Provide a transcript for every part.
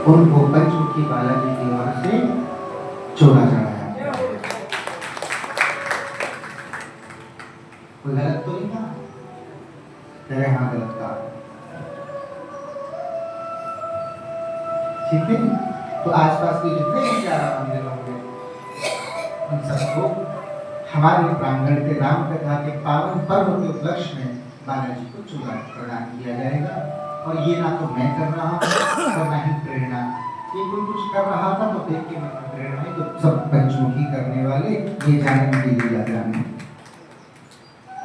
उनको पंचमुखी बालाजी की ओर से चोला चढ़ाया। कोई गलत तो नहीं था? तेरे हाँ गलत था, ठीक है। तो आसपास के जितने भी 11 मंदिर होंगे उन सबको हमारे प्रांगण के राम कथा के पावन पर्व के उपलक्ष्य में बालाजी को चूड़ा प्रदान किया जाएगा। और ये ना तो मैं कर रहा हूँ और ना ही प्रेरणा, ये कोई कुछ कर रहा था तो देख के मतलब प्रेरणा है, तो सब पंचमुखी करने वाले ये जाने के लिए यात्रा में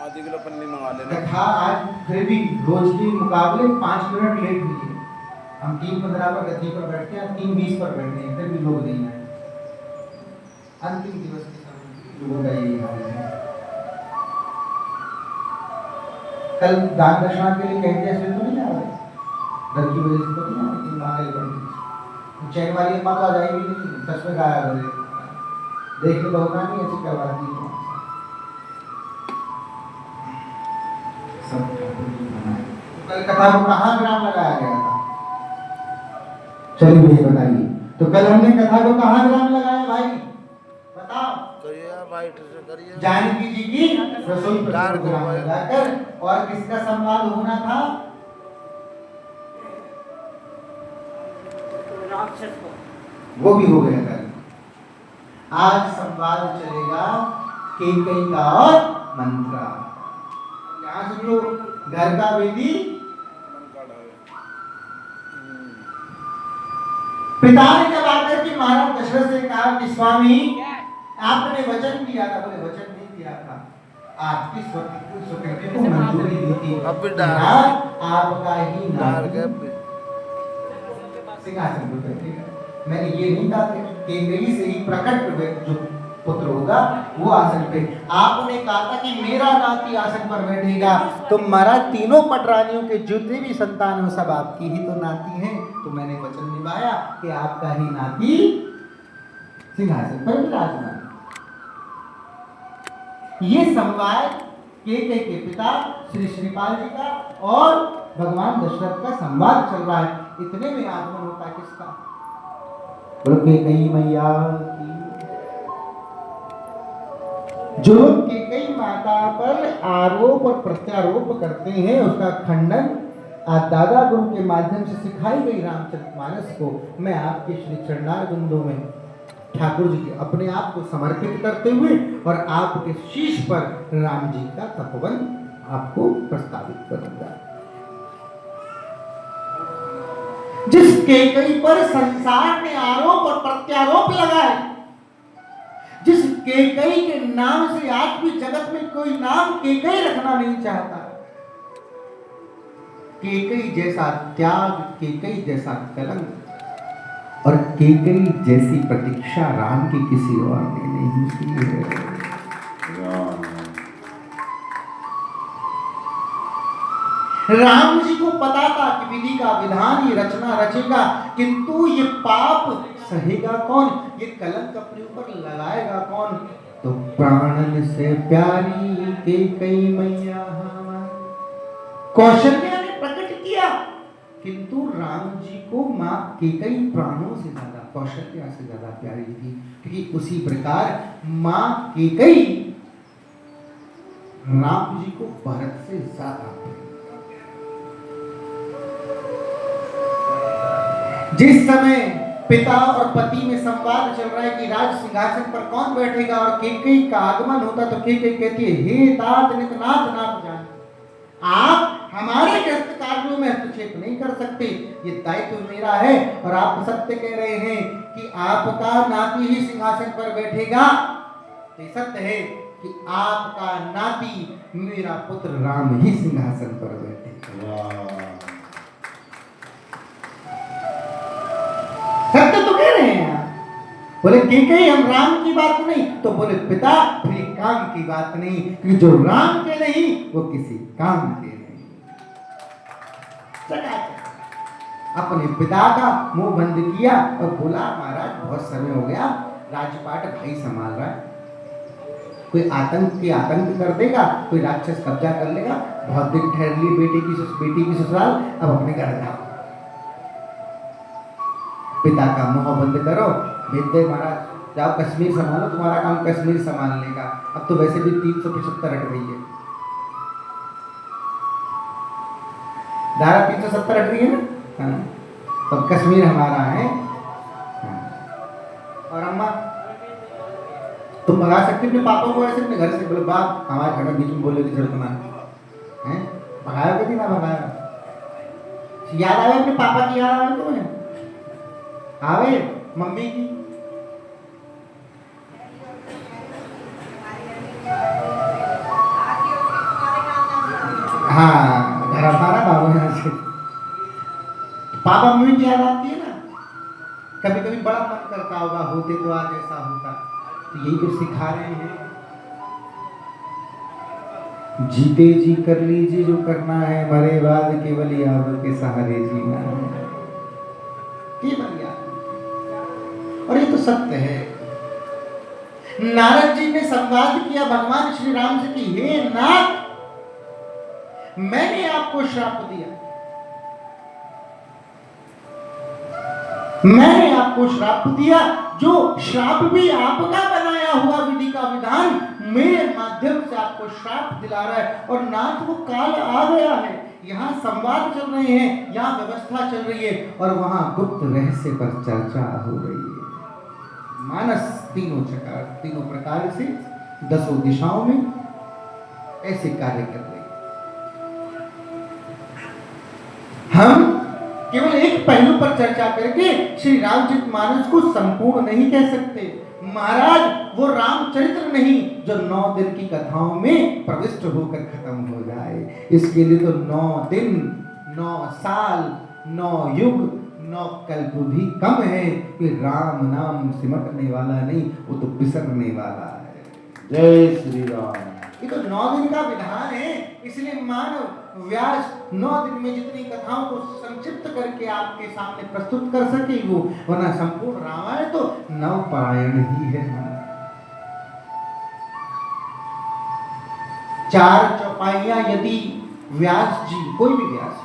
आधी किलो पन्नी मंगा लेना। कथा आज फिर भी रोज के मुकाबले 5 मिनट लेट हुई है। हम 3:15 पर गद्दी पर बैठते हैं, 3:20 पर बैठते हैं, फिर भी लोग नहीं आए। अंतिम दिवस के समय लोगों का यही हाल है। कल दान दक्षिणा के लिए कहीं ऐसे तो नहीं आ रहे, घर की वजह से तो नहीं आ रहे, लेकिन मांगे पड़ी चैन वाली अम्मा तो आ जाएगी नहीं, सच में गाया बोले देख लो होगा नहीं ऐसे करवाती है सब। कल कथा को कहाँ विराम लगाया गया था? चलिए मुझे बताइए, तो कल हमने कथा को कहाँ विराम लगाया भाई बताओ? करिए जानकी जी की रसोई पर विराम लगाकर, और किसका संवाद होना था? वो भी हो गया कल। आज संवाद चलेगा केकई का और मंत्रा। यहाँ सुन लो, घर का वेदी पिता ने जब आकर के महाराज दशरथ से कहा कि स्वामी आपने वचन दिया था, बोले वचन नहीं दिया था, आपकी स्वकृति को मंजूरी दी थी, आपका ही नाम सिंहासन पर बैठेगा। मैंने ये नहीं कहा कि केकई से ही प्रकट जो पुत्र होगा वो आसन पे, आपने कहा था कि मेरा नाती आसन पर बैठेगा। तो महाराज तीनों पटरानियों के जितने भी संतान हो सब आपकी ही तो नाती हैं, तो मैंने वचन निभाया कि आपका ही नाती सिंहासन पर विराजमान। ये संवाद केकई के पिता श्री श्रीपाल जी का और भगवान दशरथ का संवाद चल रहा है। इतने में आगमन होता है किसका? बोलो केकई मैया की। जो लोग केकई माता पर आरोप और प्रत्यारोप करते हैं उसका खंडन दादा गुरु के माध्यम से सिखाई गई रामचरितमानस को मैं आपके श्री चरणार बिंदु में ठाकुर जी के अपने आप को समर्पित करते हुए और आपके शीश पर राम जी का तपोवन आपको प्रस्तावित करूंगा। जिस केकई पर संसार ने आरोप और प्रत्यारोप लगाए, जिस केकई के नाम से आज भी जगत में कोई नाम केकई रखना नहीं चाहता, केकई जैसा त्याग, केकई जैसा कलंक और केकई जैसी प्रतीक्षा राम की किसी और ने नहीं की है। राम जी को पता था कि विधि का विधान ये रचना रचेगा, किंतु ये पाप सहेगा कौन, ये कलंक अपने ऊपर लगाएगा कौन? तो प्राणन से प्यारी केकई मैया कौशल्या ने प्रकट किया, किंतु राम जी को मां केकई प्राणों से ज्यादा, कौशल्या से ज्यादा प्यारी थी। क्योंकि उसी प्रकार मां केकई राम जी को भरत से ज्यादा। जिस समय पिता और पति में संवाद चल रहा है कि राज सिंहासन पर कौन बैठेगा और केकई का आगमन होता तो केकई कहती है, हे तात नितनाथ नाथ जान, आप हमारे व्यस्त कार्यों में हस्तक्षेप नहीं कर सकते, ये दायित्व मेरा है। और आप सत्य कह रहे हैं कि आपका नाती ही सिंहासन पर बैठेगा, ये सत्य है कि आपका नाती मेरा पुत्र राम ही सिंहासन पर बैठेगा। सत्य तो कह रहे हैं आप। बोले केकई हम राम की बात नहीं, तो बोले पिता फिर काम की बात नहीं, क्योंकि जो राम के नहीं वो किसी काम के नहीं। अपने पिता का मुंह बंद किया और बोला, महाराज बहुत समय हो गया, राजपाट भाई संभाल रहा है, कोई आतंक कर देगा, कोई राक्षस कब्जा कर लेगा, बहुत दिन ठहर लिए बेटी की ससुराल, अब अपने घर जाओ। पिता का मुंह बंद करो, भेज दे महाराज, जाओ कश्मीर संभालो, तुम्हारा काम कश्मीर संभालने का। अब तो वैसे भी 375 हट गई है, धारा 370 हट गई है ना, हाँ। तो कश्मीर हमारा है। हाँ। और अम्मा तुम भगा सकते अपने पापा को ऐसे अपने घर से, बोले बाप हमारे घर में बीच में बोलने की जरूरत ना है, भगाया कभी ना भगाया। याद आवे अपने पापा की, याद आवे तुम्हें, आवे मम्मी की, हाँ घर हमारा बाबू यहाँ से, पापा मम्मी की याद आती है ना। कभी कभी बड़ा मन करता होगा, होते तो आज ऐसा होता, तो यही तो सिखा रहे हैं, जीते जी कर लीजिए जो करना है, मरे बाद केवल याद के सहारे जीना है, केवल याद। और ये तो सत्य है। नारद जी ने संवाद किया भगवान श्री राम से कि हे नाथ, मैंने आपको श्राप दिया, मैंने आपको श्राप दिया, जो श्राप भी आपका बनाया हुआ विधि का विधान मेरे माध्यम से आपको श्राप दिला रहा है। और नाथ वो काल आ गया है, यहाँ संवाद चल रहे हैं, यहाँ व्यवस्था चल रही है, और वहां गुप्त रहस्य पर चर्चा हो रही है। मानस तीनों प्रकार से 10 दिशाओं में ऐसे कार्य कर रहे हैं। हम केवल एक पहलू पर चर्चा करके श्री रामचरित मानस को संपूर्ण नहीं कह सकते। महाराज वो रामचरित्र नहीं जो 9 दिन की कथाओं में प्रविष्ट होकर खत्म हो जाए। इसके लिए तो 9 दिन, 9 साल, 9 युग, 9 कल्प भी कम है कि राम नाम सिमटने वाला नहीं, वो तो बिसरने वाला है। जय श्री राम। ये तो 9 दिन का विधान है, इसलिए मानव व्यास 9 दिन में जितनी कथाओं को संक्षिप्त करके आपके सामने प्रस्तुत कर सके वो, वरना संपूर्ण रामायण तो नवपारायण ही है। 4 चौपाइयां यदि व्यास जी, कोई भी व्यास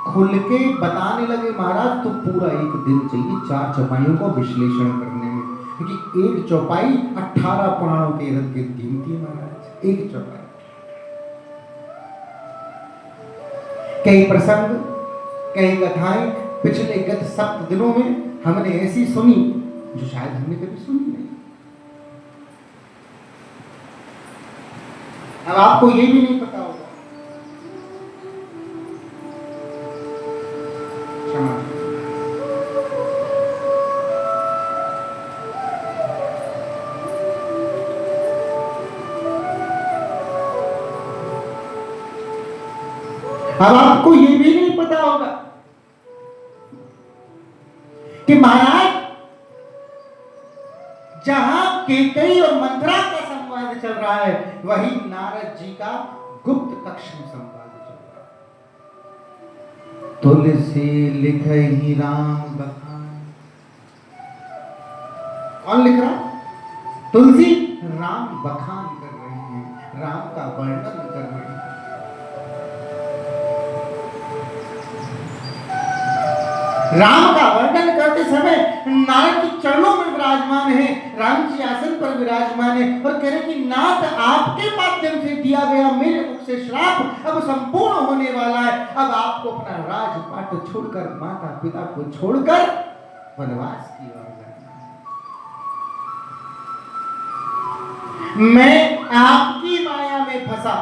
खुल के बताने लगे महाराज, तो पूरा एक दिन चाहिए 4 चौपाइयों को विश्लेषण करने में, क्योंकि एक चौपाई 18 पुराणों के इर्द गिर्द घूमती है महाराज, एक चौपाई। कई प्रसंग, कई कथाएं पिछले गत 7 दिनों में हमने ऐसी सुनी जो शायद हमने कभी सुनी नहीं। अब आपको ये भी नहीं पता होगा, क्षमा, अब आपको ये भी नहीं पता होगा कि महाराज जहां केकई और मंथरा का संवाद चल रहा है, वही नारद जी का गुप्त कक्ष में संवाद चल रहा है। तुलसी लिखे ही राम बखान, कौन लिख रहा है? तुलसी राम बखान कर रहे हैं, राम का वर्णन कर रहे हैं। राम का वर्णन करते समय नारद जी चरणों में विराजमान है, राम जी आसन पर विराजमान है, और कह रहे कि नाथ आपके माध्यम से दिया गया मेरे मुख से श्राप अब संपूर्ण होने वाला है। अब आपको अपना राजपाट छोड़कर, माता पिता को छोड़कर वनवास की ओर जाना है। मैं आपकी माया में फंसा,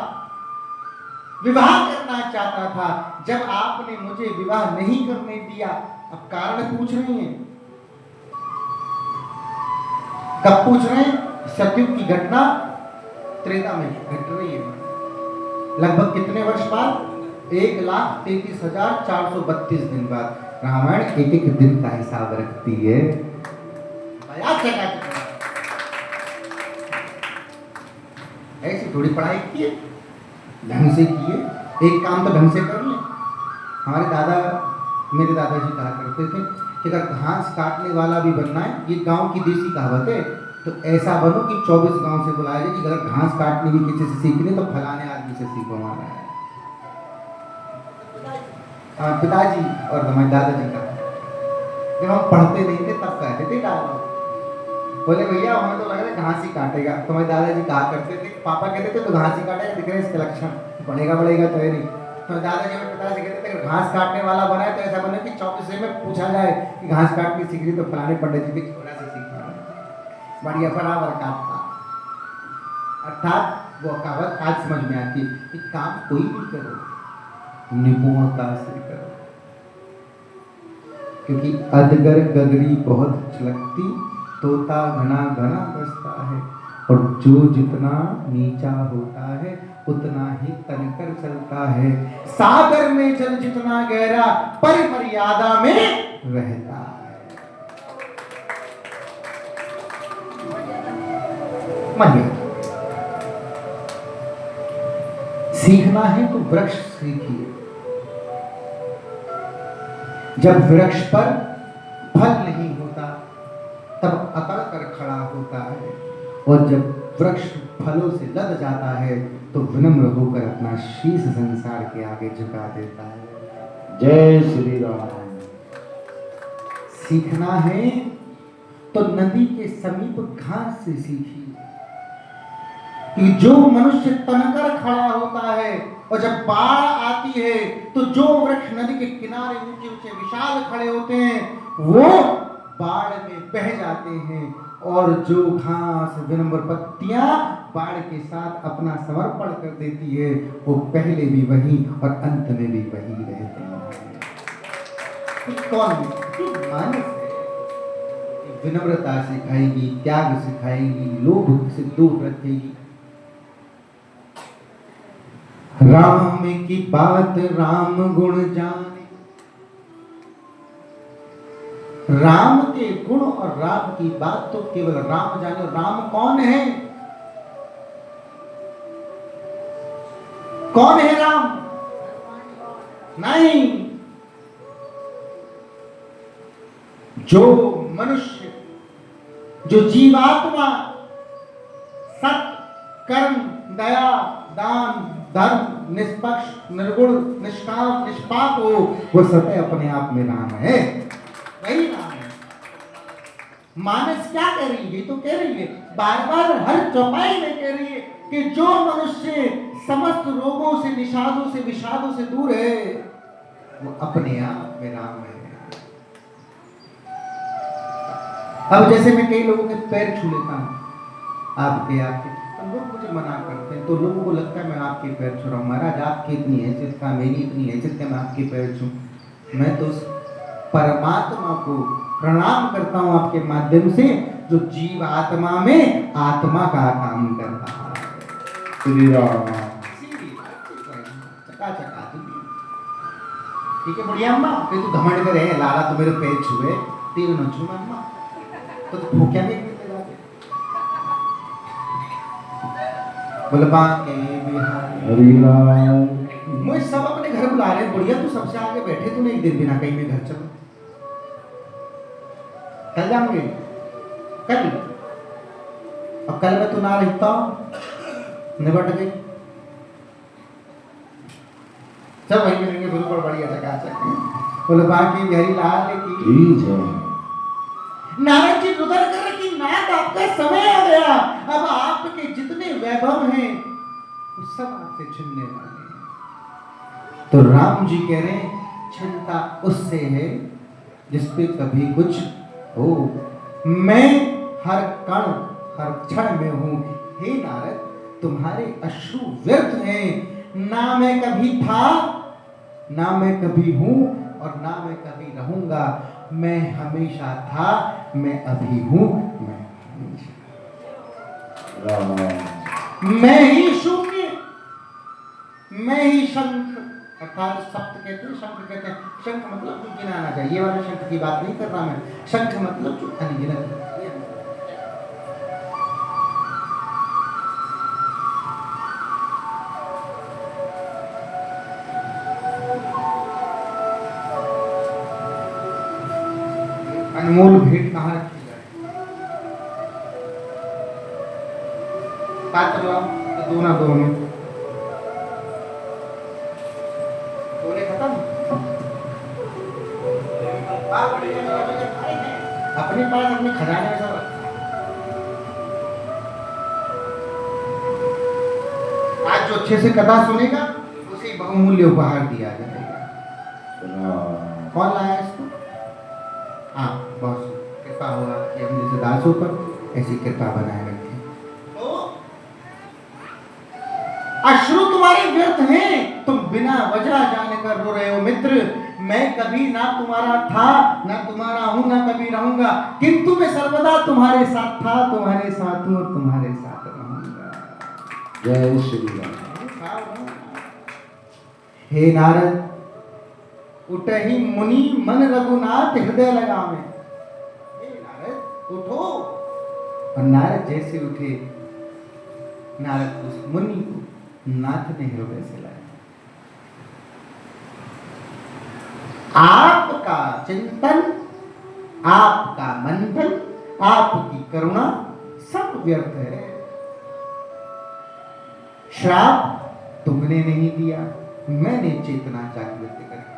विवाह करना चाहता था, जब आपने मुझे विवाह नहीं करने दिया। अब कारण पूछ रही हैं, कब पूछ रहे हैं? सतयुग की घटना त्रेता में घट रही है, लगभग कितने वर्ष बाद? 1,33,432 दिन बाद। रामायण एक एक दिन का हिसाब रखती है। ऐसी थोड़ी पढ़ाई की है, ढंग से किए, एक काम तो ढंग से कर ले। हमारे दादा, मेरे दादाजी कहा करते थे कि अगर घास काटने वाला भी बनना है, ये गांव की देसी कहावत है, तो ऐसा बनो कि 24 गांव से बुलाया जाए कि अगर घास काटनी भी किसी से सीखनी तो फलाने आदमी से सीखो। हमारा है पिताजी और हमारे दादाजी का जब हम पढ़ते नहीं थे तब कहते थे डायलॉग, बोले भैया हमें तो लग रहा है घास ही काटेगा। तुम्हारे दादाजी कहा करते थे, पापा कहते थे तो घास ही काटेगा, दिख रहे हैं इसके लक्षण, बढ़ेगा बढ़ेगा तो है नहीं। तो दादाजी और पिताजी कहते थे घास काटने वाला बना है तो ऐसा बने कि 24 में पूछा जाए कि घास काटनी सीख रही तो फलाने पंडित जी के छोरा से सीखा, बढ़िया बराबर काटता। अर्थात वो कहावत आज समझ में आती है कि काम कोई भी करो निपुणता से करो, क्योंकि अजगर गगरी बहुत छलकती, तोता घना घना बसता है, और जो जितना नीचा होता है उतना ही तनकर चलता है। सागर में जल जितना गहरा परिमर्यादा में रहता है। मर्यादा सीखना है तो वृक्ष सीखिए। जब वृक्ष पर फल नहीं होता तब अकड़ कर खड़ा होता है, और जब वृक्ष फलों से लद जाता है तो विनम्र होकर अपना शीश संसार के आगे झुका देता है। जय श्री राम। सीखना है तो नदी के समीप घास से सीखिए कि जो मनुष्य तनकर खड़ा होता है और जब बाढ़ आती है तो जो वृक्ष नदी के किनारे ऊंचे ऊंचे विशाल खड़े होते हैं वो बाढ़ में बह जाते हैं, और जो घास विनम्र पत्तियां बाढ़ के साथ अपना समर्पण कर देती है वो पहले भी वही और अंत में भी वही रहते हैं। कौन मानस है, विनम्रता सिखाएगी, त्याग सिखाएगी, लोभ से दूर रखेगी। राम की बात राम गुण जाने, राम के गुण और राम की बात तो केवल राम जाने। राम कौन है? कौन है राम? नहीं, जो मनुष्य, जो जीवात्मा सत्य, कर्म, दया, दान, धर्म, निष्पक्ष, निर्गुण, निष्काम, निष्पाप हो, वो सत्य अपने आप में राम है, वही राम है। मानस क्या कह रही है? तो कह रही है, बार बार हर चौपाई में कह रही है कि जो मनुष्य समस्त रोगों से, निषादों से, विषादों से दूर है वो अपने आप में राम है। अब जैसे मैं कई लोगों के पैर छू लेता हूं, आपके तो लोग मुझे मना करते हैं, तो लोगों को लगता है मैं आपके पैर छू रहा हूं। महाराज आपकी इतनी हैसियत का, मेरी इतनी हैसियत का मैं आपके पैर छू? मैं तो परमात्मा को प्रणाम करता हूं आपके माध्यम से, जो जीव आत्मा में आत्मा का काम करता है। श्री राम। चका ठीक है बढ़िया अम्मा, फिर तू घमंड करे लाला तो मेरे पैर छुए, तेरे न छू अम्मा, तो भूख्या नहीं बोलबा के बिहार मुझे सब अपने घर बुला रहे। बढ़िया, तू सबसे आगे बैठे, तूने एक दिन बिना कहीं में घर चलो। कल जाऊंगे, कल, अब कल मैं तू ना रहता निबट गई, सब वही मिलेंगे बिल्कुल बढ़िया चकाचक। बोले बाकी बिहारी लाल की नारद जी रुदर कर कि नाथ आपका समय आ गया, अब आपके जितने वैभव हैं वो सब आपसे छीनने वाले हैं। तो राम जी कह रहे हैं क्षमता उससे है जिसपे कभी कुछ हो, मैं हर कण हर क्षण में हूं। हे नारद, तुम्हारे अश्रु व्यर्थ हैं, ना मैं कभी था, ना मैं कभी हूं, और ना मैं कभी रहूंगा। मैं हमेशा था, मैं अभी हूं, मैं मैं ही शून्य, मैं ही शंख, अर्थात सप्त कहते हैं, शंख कहते हैं। शंख मतलब जो गिनाना चाहिए, ये वाले शंख की बात नहीं कर रहा मैं। शंख मतलब जो अनगिनत। अनमोल भेंट कहाँ रखी जाए? पात्र लाओ, तो दो ना दो में खत्म। अपने पास अपने खजाने में सब रखा। आज जो अच्छे से कथा सुनेगा उसे बहुमूल्य उपहार दिया जाएगा। कौन लाया इसको? आप बहुत कृपा होगा कि हम जैसे दासों पर ऐसी कृपा बनाए रखें। तो अश्रु तुम्हारे व्यर्थ हैं, तुम बिना वजह जाने कर रो रहे हो। मित्र, मैं कभी ना तुम्हारा था, ना तुम्हारा हूं, ना कभी रहूंगा, किंतु मैं सर्वदा तुम्हारे साथ था, तुम्हारे साथ हूं और तुम्हारे साथ रहूंगा। जय श्री राम। हे नारद, उठहि मुनि मन रघुनाथ हृदय लगावे। हे नारद उठो। और नारद जैसे उठे, नारद उस मुनि को नाथ ने हृदय से लाया। आपका चिंतन, आपका मंथन, आपकी करुणा सब व्यर्थ है। श्राप तुमने नहीं दिया, मैंने चेतना जागृत कर दी।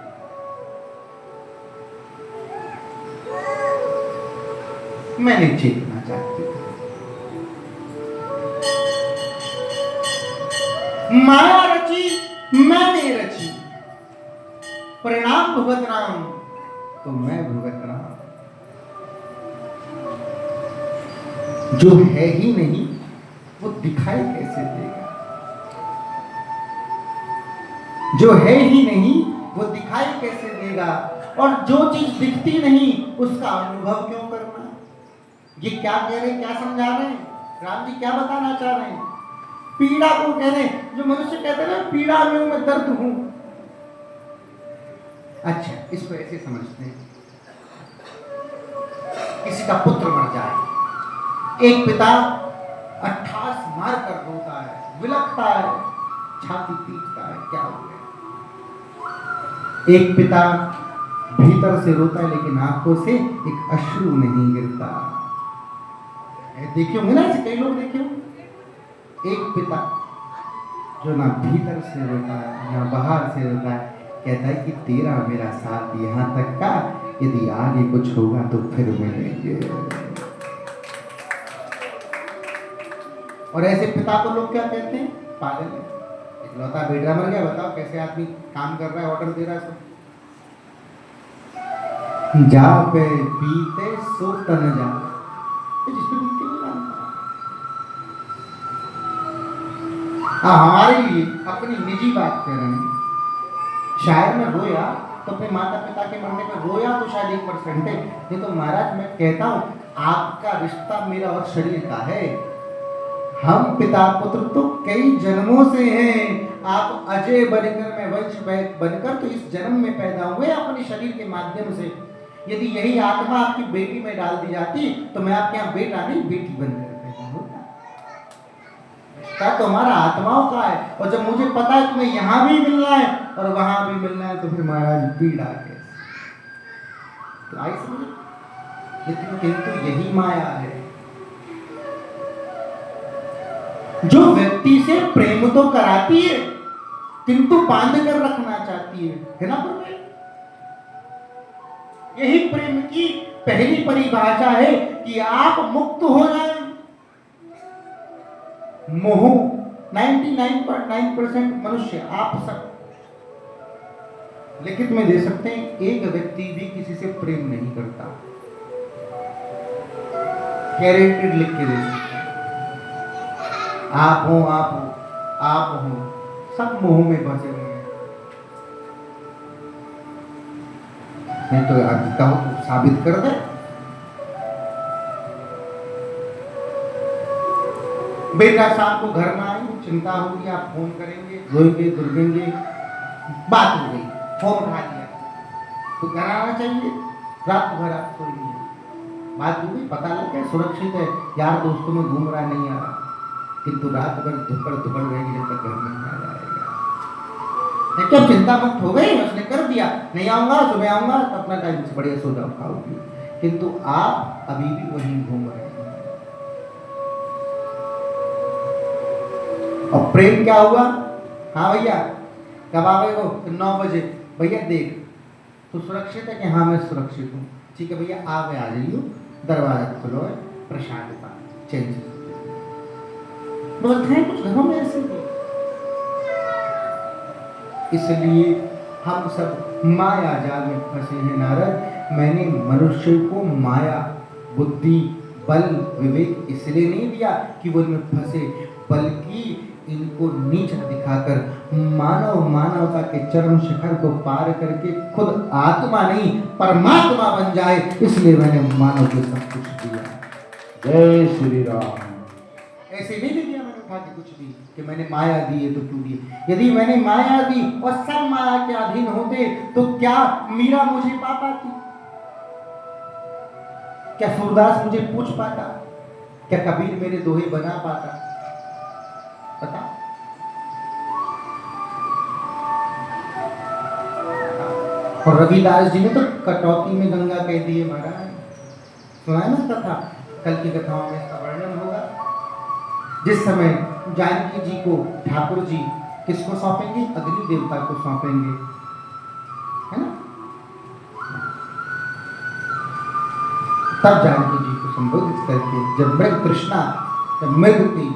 मैंने चेतना जागृत कर दी। माया रची, मैंने रची। परिणाम भुगत राम, तो मैं भुगत रहा। जो है ही नहीं वो दिखाई कैसे देगा? जो है ही नहीं वो दिखाई कैसे देगा? और जो चीज दिखती नहीं उसका अनुभव क्यों करना? ये क्या कह रहे हैं, क्या समझा रहे हैं? राम जी क्या बताना चाह रहे हैं? पीड़ा को कह रहे हैं। जो मनुष्य कहते हैं ना, पीड़ा में हूं, मैं दर्द हूं। अच्छा, इसको ऐसे समझते हैं, किसी का पुत्र मर जाए, एक पिता अट्ठास मार कर रोता है, विलखता है, छाती पीटता है, क्या हो गया? एक पिता भीतर से रोता है लेकिन आंखों से एक अश्रु नहीं गिरता। देखिए होंगे ना, ऐसे कई लोग देखे होंगे। एक पिता जो ना भीतर से रोता है ना बाहर से रोता है, कहता है कि तेरा मेरा साथ यहाँ तक का, यदि आगे कुछ होगा तो फिर मिलेंगे। और ऐसे पिता को लोग क्या कहते हैं? पागल है। इकलौता बेटा मर गया, बताओ कैसे आदमी काम कर रहा है, ऑर्डर दे रहा है सब। जा पे पीते सो तन जा, जिसको बीते नहीं जानता। हमारे लिए अपनी निजी बात कर रहे हैं। शायद मैं रोया तो अपने माता पिता के मरने पर रोया तो शायद 1% है, नहीं तो महाराज मैं कहता हूं आपका रिश्ता मेरा और शरीर का है। हम पिता पुत्र तो कई जन्मों से हैं। आप अजय बनकर, मैं वंश बनकर तो इस जन्म में पैदा हुए अपने शरीर के माध्यम से। यदि यही आत्मा आपकी बेटी में डाल दी जाती तो मैं आपके यहाँ बेटा नहीं बेटी बनकर पैदा होता। रिश्ता तो हमारा आत्माओं का है, और जब मुझे पता है तुम्हें यहाँ भी मिलना है और वहां भी मिलना है तो फिर महाराज पीड़ा कैसे? तो आई समझ? लेकिन किंतु यही माया है जो व्यक्ति से प्रेम तो कराती है किंतु बांध कर रखना चाहती है ना प्रभु? यही प्रेम की पहली परिभाषा है कि आप मुक्त हो जाएं। मोह 99.9% मनुष्य आप सब लिखित में दे सकते हैं, एक व्यक्ति भी किसी से प्रेम नहीं करता। गारंटेड लिख के दे सकते हैं। आप हो, आप हो, आप हो, सब मोह में फंसे हुए हैं। नहीं तो कहो तो साबित कर दे। बेटा शाम को घर में आएंगे, चिंता होगी, आप फोन करेंगे, रोएंगे, दुर्गेंगे, बात हो गई, फोन उठा लिया तो घर आना चाहिए। रात भर आप सोई नहीं, बात हो गई, पता लग गया सुरक्षित है, यार दोस्तों में घूम रहा नहीं आ रहा, किंतु रात भर दुपड़ रहेगी जब तक घर में नहीं आ जाएगा। क्या चिंता मुक्त हो गई, उसने कर दिया, नहीं आऊंगा, सुबह आऊंगा, अपना टाइम से बढ़िया सो जाओ, खाओगी। किंतु आप अभी भी वहीं घूम रहे हैं। और प्रेम क्या हुआ? हाँ भैया कब आ गए हो? 9 बजे। भैया देख तो सुरक्षित है कि हाँ मैं सुरक्षित हूँ, ठीक है भैया आ गए, आ जाइए, दरवाजा खोलो, प्रसाद पाओ, चैन से बोलते हैं कुछ घरों में ऐसे भी। इसलिए हम सब माया जाल में फंसे हैं नारद। मैंने मनुष्य को माया, बुद्धि, बल, विवेक इसलिए नहीं दिया कि वो इनमें फंसे, बल्कि इनको नीच दिखाकर मानवता के चरम शिखर को पार करके खुद आत्मा नहीं परमात्मा बन जाए, इसलिए मैंने मानव को सब कुछ दिया। जय श्री राम। ऐसे नहीं दिया मैंने उठा के कुछ भी कि मैंने माया दी है तो क्यों दी। यदि मैंने माया दी और सब माया के अधीन होते तो क्या मीरा मुझे पा पाती, क्या सूरदास मुझे पूछ पाता, क्या कबीर मेरे दोहे बना पाता, पता? और रविदास जी ने तो कटौती में गंगा कह दी है महाराज। सुना है ना कथा, कल की कथाओं में इसका वर्णन होगा। जिस समय जानकी जी को ठाकुर जी किसको सौंपेंगे, अग्नि देवता को सौंपेंगे, है ना? तब जानकी जी को संबोधित करके जब मृग तृष्णा, जब मृग की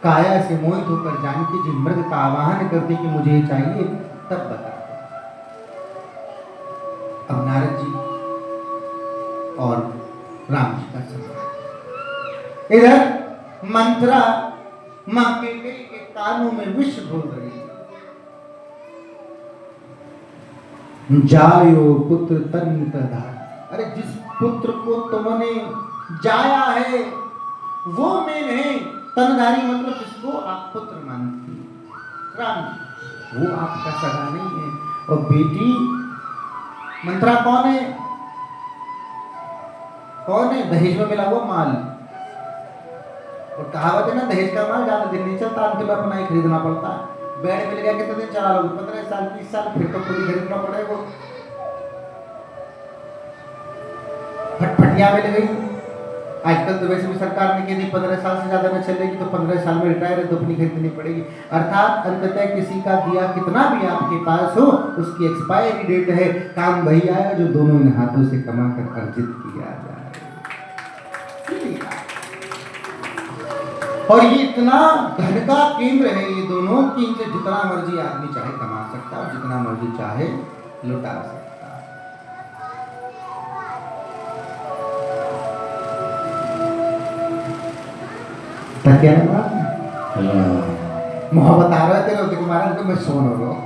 काया से मोहित होकर जानकी जी मृग का आवाहन करती कि मुझे ये चाहिए, तब बता। अब नारद जी और राम जी का संवाद। इधर मंत्रा मां के कानों में विष घोल रही है। जायो पुत्र तन तधार, अरे जिस पुत्र को तुमने जाया है वो मैं नहीं। तनधारी मतलब जिसको आप पुत्र मानती, राम जी, वो आपका सगा नहीं है। और बेटी मंत्रा कौन है? कौन है? दहेज में मिला हुआ माल। और कहावत है ना, दहेज का माल ज्यादा दिन नहीं चलता, अंत में अपना ही खरीदना पड़ता है। बेड मिल गया कितने दिन चला लोगे? 15 साल 20 साल, फिर तो खुद ही खरीदना पड़ेगा। फटफटिया मिल गई। आजकल तो वैसे भी सरकार ने कह दी 15 साल से ज्यादा में चलेगी तो 15 साल में रिटायर है तो अपनी खरीदनी पड़ेगी। अर्थात अंततः किसी का दिया कितना भी आपके पास हो, उसकी एक्सपायरी डेट है। काम वही आएगा जो दोनों इन हाथों से कमा कर अर्जित किया जाए। और ये इतना धन का केंद्र है ये दोनों कि इनसे जितना मर्जी आदमी चाहे कमा सकता है और जितना मर्जी चाहे लुटा सकता है। क्या मोहब्बत आ रहा है तेरे महाराज, तो मैं सोन हो रहा हूँ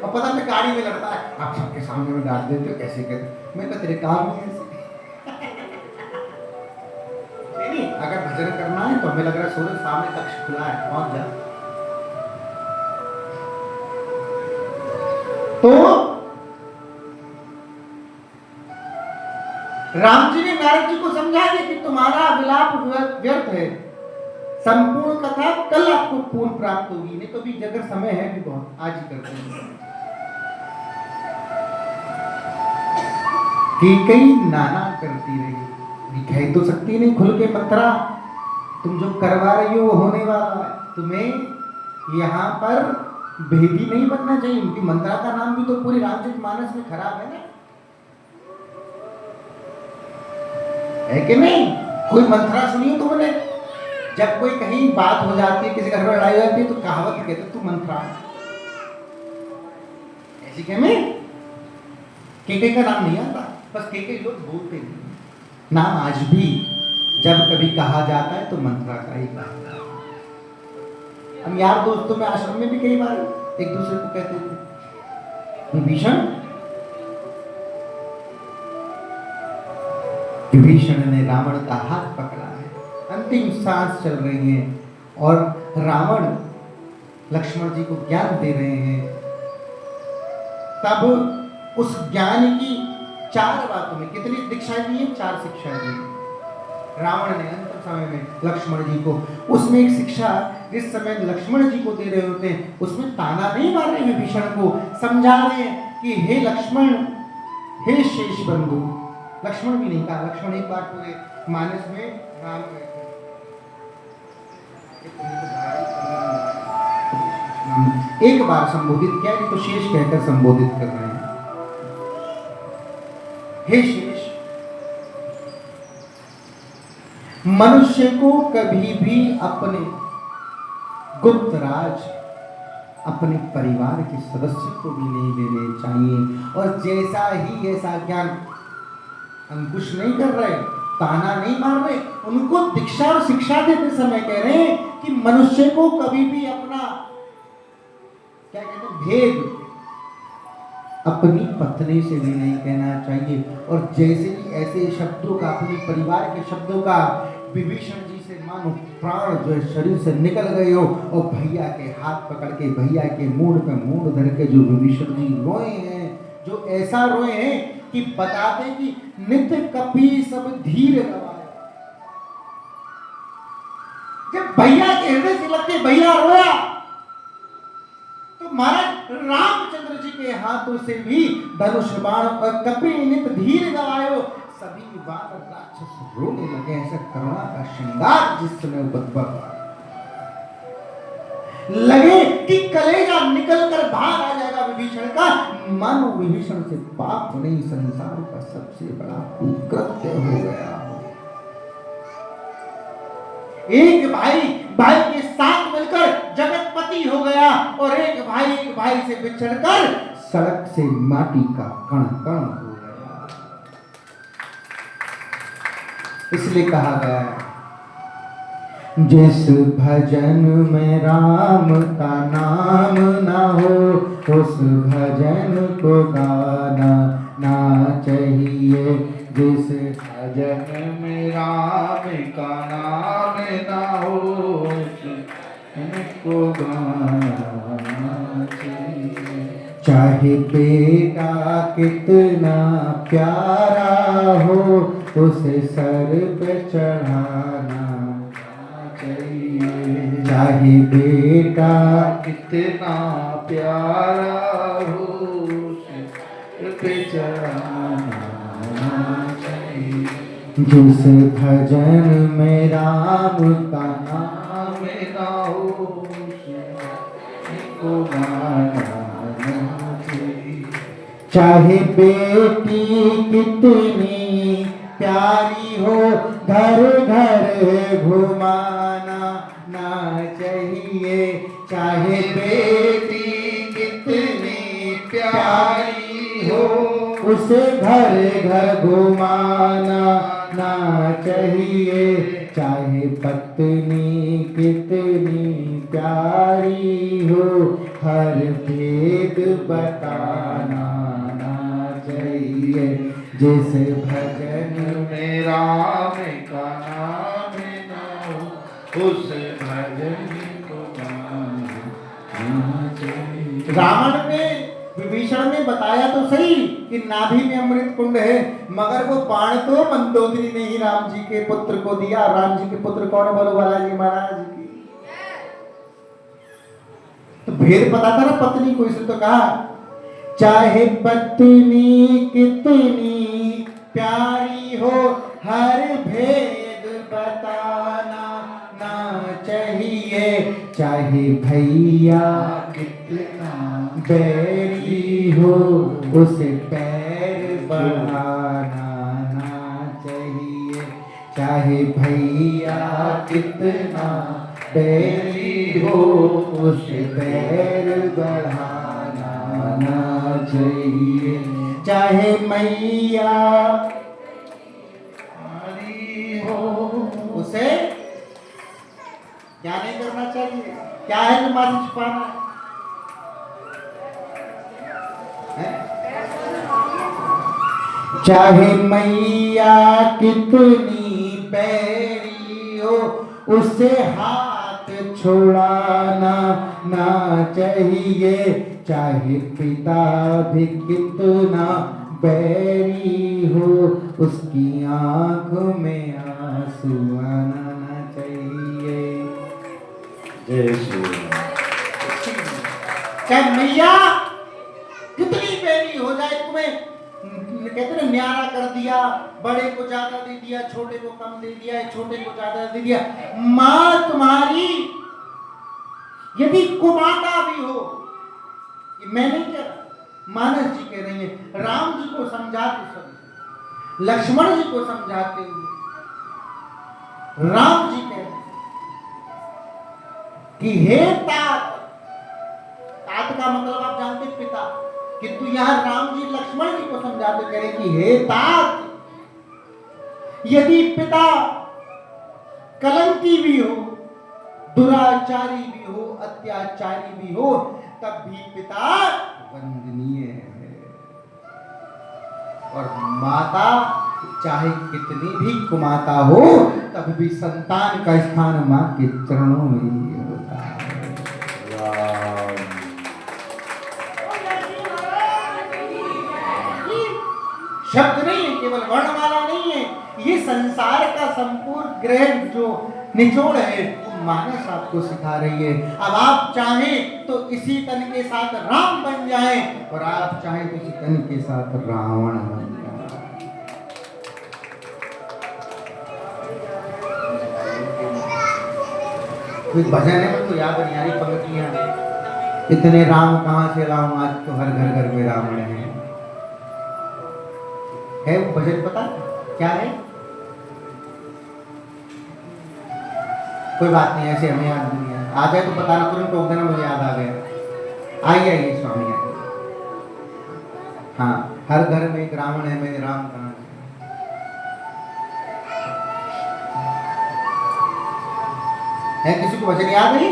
और पता नहीं गाड़ी में लड़ता है, आप सबके सामने में डांट देते हो, कैसे कहते? मैं तो तेरे काम में ऐसे नहीं। अगर भजन करना है तो हमें लग रहा है सूरज सामने कक्ष खुला है, पहुंच जा। तो राम जी ने नारद जी को समझा दिया कि तुम्हारा विलाप व्यर्थ है, संपूर्ण कथा कल आपको पूर्ण प्राप्त होगी। नहीं तो भी अगर समय है भी बहुत, आज ही करते हैं। कि कई नाना करती रही, कह तो सकती नहीं खुल के मंत्रा, तुम जो करवा रही हो वो होने वाला है। तुम्हें यहाँ पर भेदी नहीं बनना चाहिए, उनकी मंत्रा का नाम भी तो पूरी रामचरितमानस में खराब है ना, है कि नहीं? कोई मंत्रा सुनी हो तुमने? जब कोई कहीं बात हो जाती है, किसी घर में लड़ाई हो जाती है तो कहावत कहते तू मंत्रा, ऐसी क्या में केके का नाम नहीं आता, बस केके लोग बोलते नहीं। नाम आज भी जब कभी कहा जाता है तो मंत्रा का ही कहा जाता है। हम यार दोस्तों में आश्रम में भी कई बार एक दूसरे को कहते थे विभीषण ने रावण का हाथ पकड़ा है, अंतिम सांस चल रही है और रावण लक्ष्मण जी को ज्ञान दे रहे हैं। तब उस ज्ञान की 4 बातों में कितनी दीक्षाएं दी है? 4 शिक्षाएं दी रावण ने अंतिम समय में लक्ष्मण जी को। उसमें एक शिक्षा जिस समय लक्ष्मण जी को दे रहे होते हैं, उसमें ताना नहीं मार रहे विभीषण को, समझा रहे हैं कि हे लक्ष्मण, हे शेष बंधु। लक्ष्मण भी नहीं कहा, लक्ष्मण एक बार पूरे मानस में राम एक बार संबोधित किया, तो शेष कहकर संबोधित कर रहे हैं। हे शेष, मनुष्य को कभी भी अपने गुप्त राज अपने परिवार के सदस्य को भी नहीं देने चाहिए। और जैसा ही ऐसा ज्ञान अंकुश नहीं कर रहे, ताना नहीं मार रहे, उनको दीक्षा और शिक्षा देते समय कह रहे हैं कि मनुष्य को कभी भी अपना क्या कहते हैं भेद अपनी पत्नी से भी नहीं कहना चाहिए। और जैसे ही ऐसे शब्दों का, अपने परिवार के शब्दों का विभीषण जी से मानो प्राण जो है शरीर से निकल गए हो, और भैया के हाथ पकड़ के, भैया के मूड पे मूड धर के जो विभीषण जी रोए हैं, जो ऐसा रोए हैं कि बताते कि नित्य कपि सब धीर गवाए। जब भैया के हृदय से लग के भैया रोया, तो महाराज रामचंद्र जी के हाथों से भी धनुष बाण और कपि नित धीर गवायो। सभी वानर राक्षस रोने लगे। ऐसा करुणा का श्रृंगार जिस समय उपद्रव लगे कि कलेजा निकल कर बाहर आ जाएगा विभीषण का, मानो विभीषण से पाप नहीं, संसार का सबसे बड़ा कुकृत्य हो गया। एक भाई भाई के साथ मिलकर जगतपति हो गया, और एक भाई से बिछड़कर सड़क से माटी का कण कण हो गया। इसलिए कहा गया है, जिस भजन में राम का नाम ना हो, उस भजन को गाना ना चाहिए। जिस भजन में राम का नाम ना हो, उनको गाना चाहिए। चाहे बेटा कितना प्यारा हो, उसे सर पे चढ़ाना चाहिए। चाहे बेटा कितना प्यारा हो, उसे सर पे चढ़ाना चाहिए। जिस भजन में राम का नाम ना हो, उसको गाना चाहिए। चाहे बेटी कितनी प्यारी हो, घर घर घुमाना ना चाहिए। चाहे बेटी कितनी प्यारी हो, उसे घर घर घुमाना ना चाहिए। चाहे पत्नी कितनी प्यारी हो, हर भेद बताना ना चाहिए। जिस भजन में राम का नाम ना हो, उस भजन को गाना ना चाहिए। रावण ने विभीषण ने बताया तो सही कि नाभि में अमृत कुंड है, मगर वो बाण तो मंदोदरी ने ही राम जी के पुत्र को दिया। राम जी के पुत्र कौन है? बोलो बालाजी महाराज की। तो भेद पता था ना पत्नी को, इसने तो कहा चाहे पत्नी कितनी प्यारी हो, हर भेद बताना ना चाहिए। चाहे भैया कितना बैरी हो, उसे पैर बढ़ाना ना चाहिए। चाहे भैया कितना बैरी हो, उसे पैर बढ़ाना ना चाहिए। चाहे मैया हो, उसे क्या नहीं करना चाहिए। क्या है जो माथे छुपाना है? चाहे मैया कितनी बैरी हो, उसे हाथ छुड़ाना ना चाहिए। चाहे पिता भी कितना बैरी हो, उसकी आंख में आंसू आना ना चाहिए। जय श्री राम। चाहे मैया कितनी बैरी हो जाए, तुम्हें कहते ना न्यारा कर दिया, बड़े को ज्यादा दे दिया, छोटे को कम दे दिया, छोटे को ज्यादा दे दिया। माँ तुम्हारी यदि कुमाता भी हो, मैं नहीं कह रहा, मानस जी कह रही है, राम जी को समझाते सब, लक्ष्मण जी को समझाते हुए, राम जी कहते हैं कि हे तात, तात का मतलब आप जानते हैं पिता, किंतु यहां राम जी लक्ष्मण जी को समझाते कह रहे कि हे तात, यदि पिता कलंकी भी हो, दुराचारी भी हो, अत्याचारी भी हो, तब भी पिता वंदनीय है। और माता चाहे कितनी भी कुमाता हो, तब भी संतान का स्थान मां के चरणों में ही होता है। शब्द नहीं है, केवल वर्णमाला नहीं है, ये संसार का संपूर्ण ग्रह जो निचोड़ है वो मानस आपको सिखा रही है। अब आप चाहें तो इसी तन के साथ राम बन जाएं, और आप चाहें तो इसी तन के साथ रावण बन जाएं। कोई भजन है मुझको याद नहीं आ रही पंक्तियां, इतने राम कहां से लाऊं, आज तो हर घर घर में रावण है वो भजन पता क्या है? कोई बात नहीं, ऐसे हमें याद नहीं है, आ जाए तो बताना, तुरंत टोक देना, मुझे याद आ गया। आइए आइए स्वामी आइए। हाँ, हर घर में एक रावण है, मेरे राम कहां है? किसी को वचन याद है?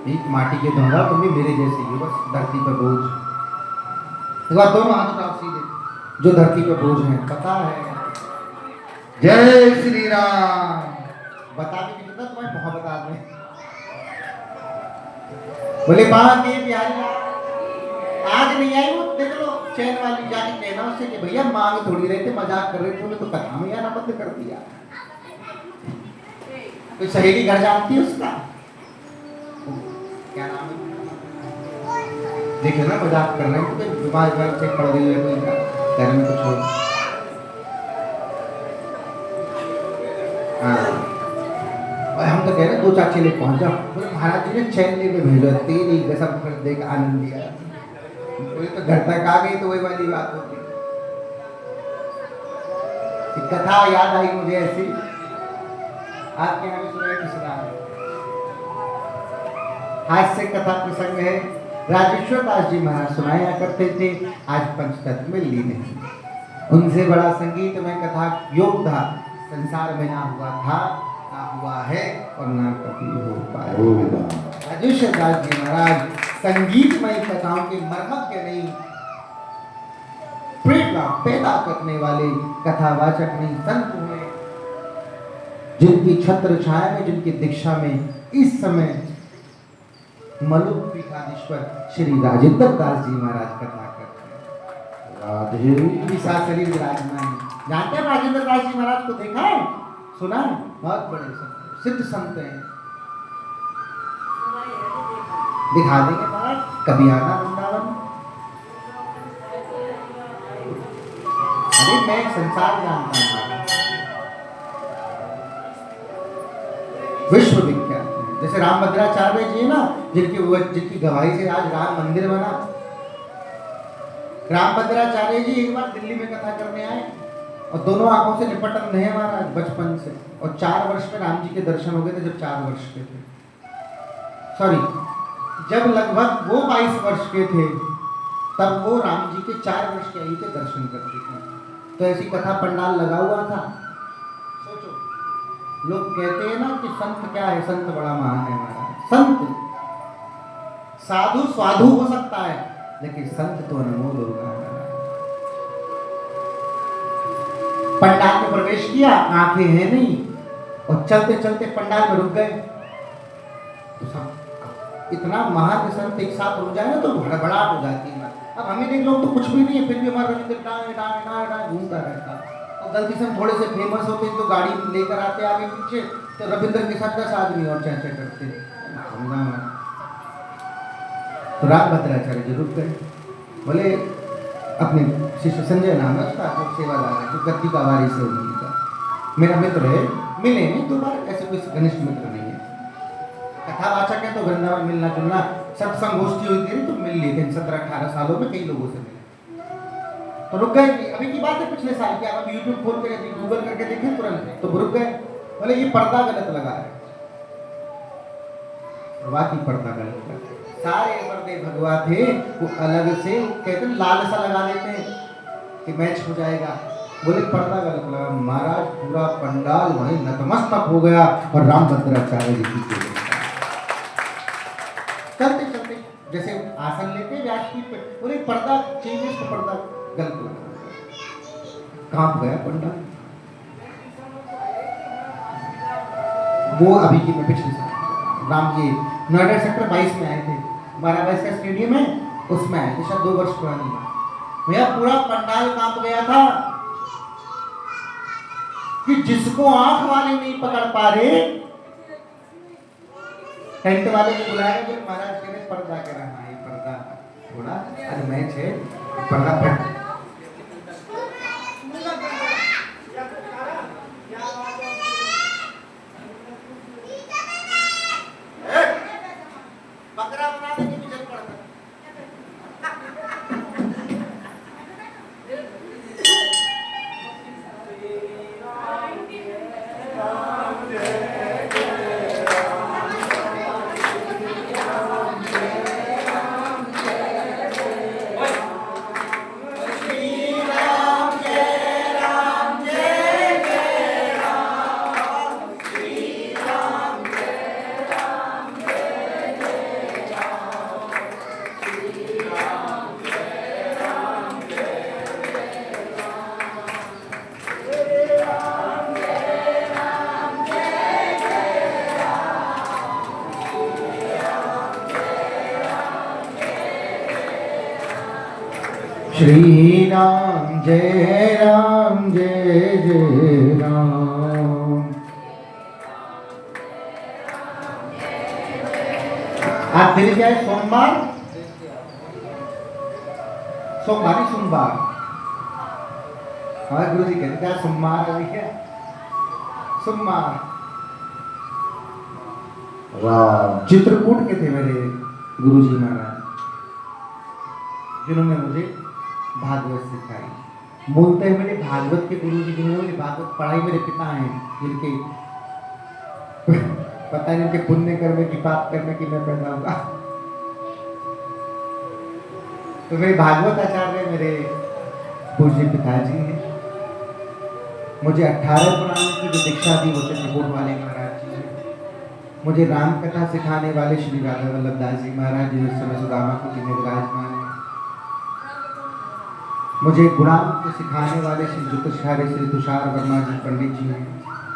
एक माटी के दोहरा, तुम भी मेरे जैसे ही, बस धरती पर बोझ। एक बार दोनों हाथ उठाओ सीधे, जो धरती पर बोझ है, पता है। जय श्री राम। बता भी कितना तुम्हें मोहब्बत आ गई। बोले बात ये प्यारी आज नहीं आई, वो देख लो चैन वाली, जाके कहना उससे कि भैया मांग थोड़ी रहे थे, मजाक कर रहे थे, उन्हें तो कथा में आना बंद कर दिया। कोई सहेली घर जानती है उसका, क्या नाम है? देखे ना मजाक कर रहे हैं, तो बीमार घर से पड़ गई है, कोई घर में कुछ हो। हाँ, और हम तो कह रहे 2-4 चेले पहुंच जाओ। बोले महाराज जी ने चैन लेके भेजो, तेरी गसम कर देख आनंद दिया। बोले तो घर तक आ गई तो वही वाली बात होती। कथा याद आई मुझे ऐसी, आपके यहाँ भी सुनाई कि सुना? हास्य कथा प्रसंग है, राजेश्वर दास जी महाराज सुनाया करते थे, आज पंचतत्व में लीन है। उनसे बड़ा संगीत में कथा योग था, संसार में ना हुआ था, ना हुआ है, और ना कभी हो पाएगा। राजेश्वर दास जी महाराज संगीतमय कथाओं के मर्मज्ञ नहीं, प्रेरणा पैदा करने वाले कथावाचक नहीं, संत हुए, जिनकी छत्र छाया में, जिनकी दीक्षा में इस समय मलुक पीठाधीश्वर श्री राजेंद्र दास जी महाराज कथा करते हैं। विशाल शरीर विराजमान, जानते हैं राजेंद्र दास जी महाराज को? देखा है, सुना है? बहुत बड़े संत, सिद्ध संत हैं। दिखा देंगे महाराज, कभी आना वृंदावन। अरे मैं संसार जानता हूँ, विश्व विख्यात है। जैसे रामभद्राचार्य जी है ना, जिनकी गवाही से आज राम मंदिर बना। रामभद्राचार्य जी एक बार दिल्ली में कथा करने आए, और दोनों आंखों से निपट रहे महाराज बचपन से, और 4 वर्ष में राम जी के दर्शन हो गए थे, जब 4 वर्ष के थे। सॉरी, जब लगभग वो 22 वर्ष के थे, तब वो राम जी के 4 वर्ष के आयु के दर्शन करते थे। तो ऐसी कथा पंडाल लगा हुआ था। सोचो, लोग कहते हैं ना कि संत क्या है, संत बड़ा महान है महाराज। संत साधु स्वाधु हो सकता है, लेकिन संत तो अनमोल होगा। पंडाल में प्रवेश किया, आंखें हैं नहीं, और चलते चलते पंडाल में रुक गए। तो सब इतना महान संत एक साथ रुक जाए ना तो हड़बड़ाहट हो जाती है। अब हमें देख लो तो कुछ भी नहीं है, फिर भी हमारा रविंद्र डांग डांग डांग डांग घूमता रहता। और गलती से हम थोड़े से फेमस होते तो गाड़ी लेकर आते आगे पीछे, तो रविंद्र के साथ 10 आदमी और चर्चा करते। तो रामभद्राचार्य जी रुक गए, बोले अपने शिष्य संजय नाम है उसका, तो सेवादार है, तो गद्दी का वारिस है उनका, मेरा मित्र है, मिले नहीं दोबारा, ऐसे कोई घनिष्ठ मित्र नहीं है। कथावाचक है तो वृंदावन मिलना जुलना, सत्संग गोष्ठी हुई थी तो मिल लिए थे 17-18 सालों में, कई लोगों से मिले। तो रुक गए। अभी की बात है, पिछले साल की। आप यूट्यूब खोल कर गूगल करके देखें तुरंत, तो रुक गए। बोले ये पर्दा गलत लगा है। वाकई पर्दा गलत लगा है। सारे पर्दे भगवा थे, वो अलग से वो कहते हैं लाल सा लगा देते हैं कि मैच हो जाएगा। बोले पर्दा गलत लगा। महाराज पूरा पंडाल वहीं नतमस्तक हो गया और रामभद्राचार्य जी की चलते चलते जैसे आसन लेते व्यासपीठ पे, बोले पर्दा चेंज इसको, पर्दा गलत लगा, कांप गया पंडाल। वो अभी की मैं पिछले साल राम जी नोएडा सेक्टर 22 में आए थे, 12 का स्टेडियम है उसमें आए थे, शायद 2 वर्ष पुरानी बात। भैया पूरा पंडाल कांप गया था कि जिसको आंख वाले नहीं पकड़ पा रहे, टेंट वाले को बुलाया कि महाराज के लिए पर्दा कह रहा है, ये पर्दा थोड़ा आज मैच है, पर्दा फट बकरा बनाने की जरूरत पड़ता। श्री राम जय जय राम। आज दिन क्या है? सोमवार, सोमवार ही सोमवार। हमारे गुरु जी कहते हैं सोमवार अभी क्या सोमवार। चित्रकूट के थे मेरे गुरु जी महाराज, जिन्होंने मुझे भागवत सिखाई। मूलतः मेरे भागवत के गुरु जी, जिन्होंने मुझे भागवत पढ़ाई, मेरे पिता हैं, जिनके पता नहीं उनके पुण्य कर्म की पाप कर्म की मैं पैदा हुआ। तो मेरे भागवत आचार्य मेरे पूज्य पिताजी हैं। मुझे 18 पुराण की जो दीक्षा दी वो चित्रकूट वाले महाराज जी हैं। मुझे राम कथा सिखाने वाले श्री राधा वल्लभ दास जी महाराज जी उस समय सुदामा को जिन्हें विराजमान है। मुझे गुणान को सिखाने वाले श्री ज्योतिषार्य श्री तुषार वर्मा जी पंडित जी हैं,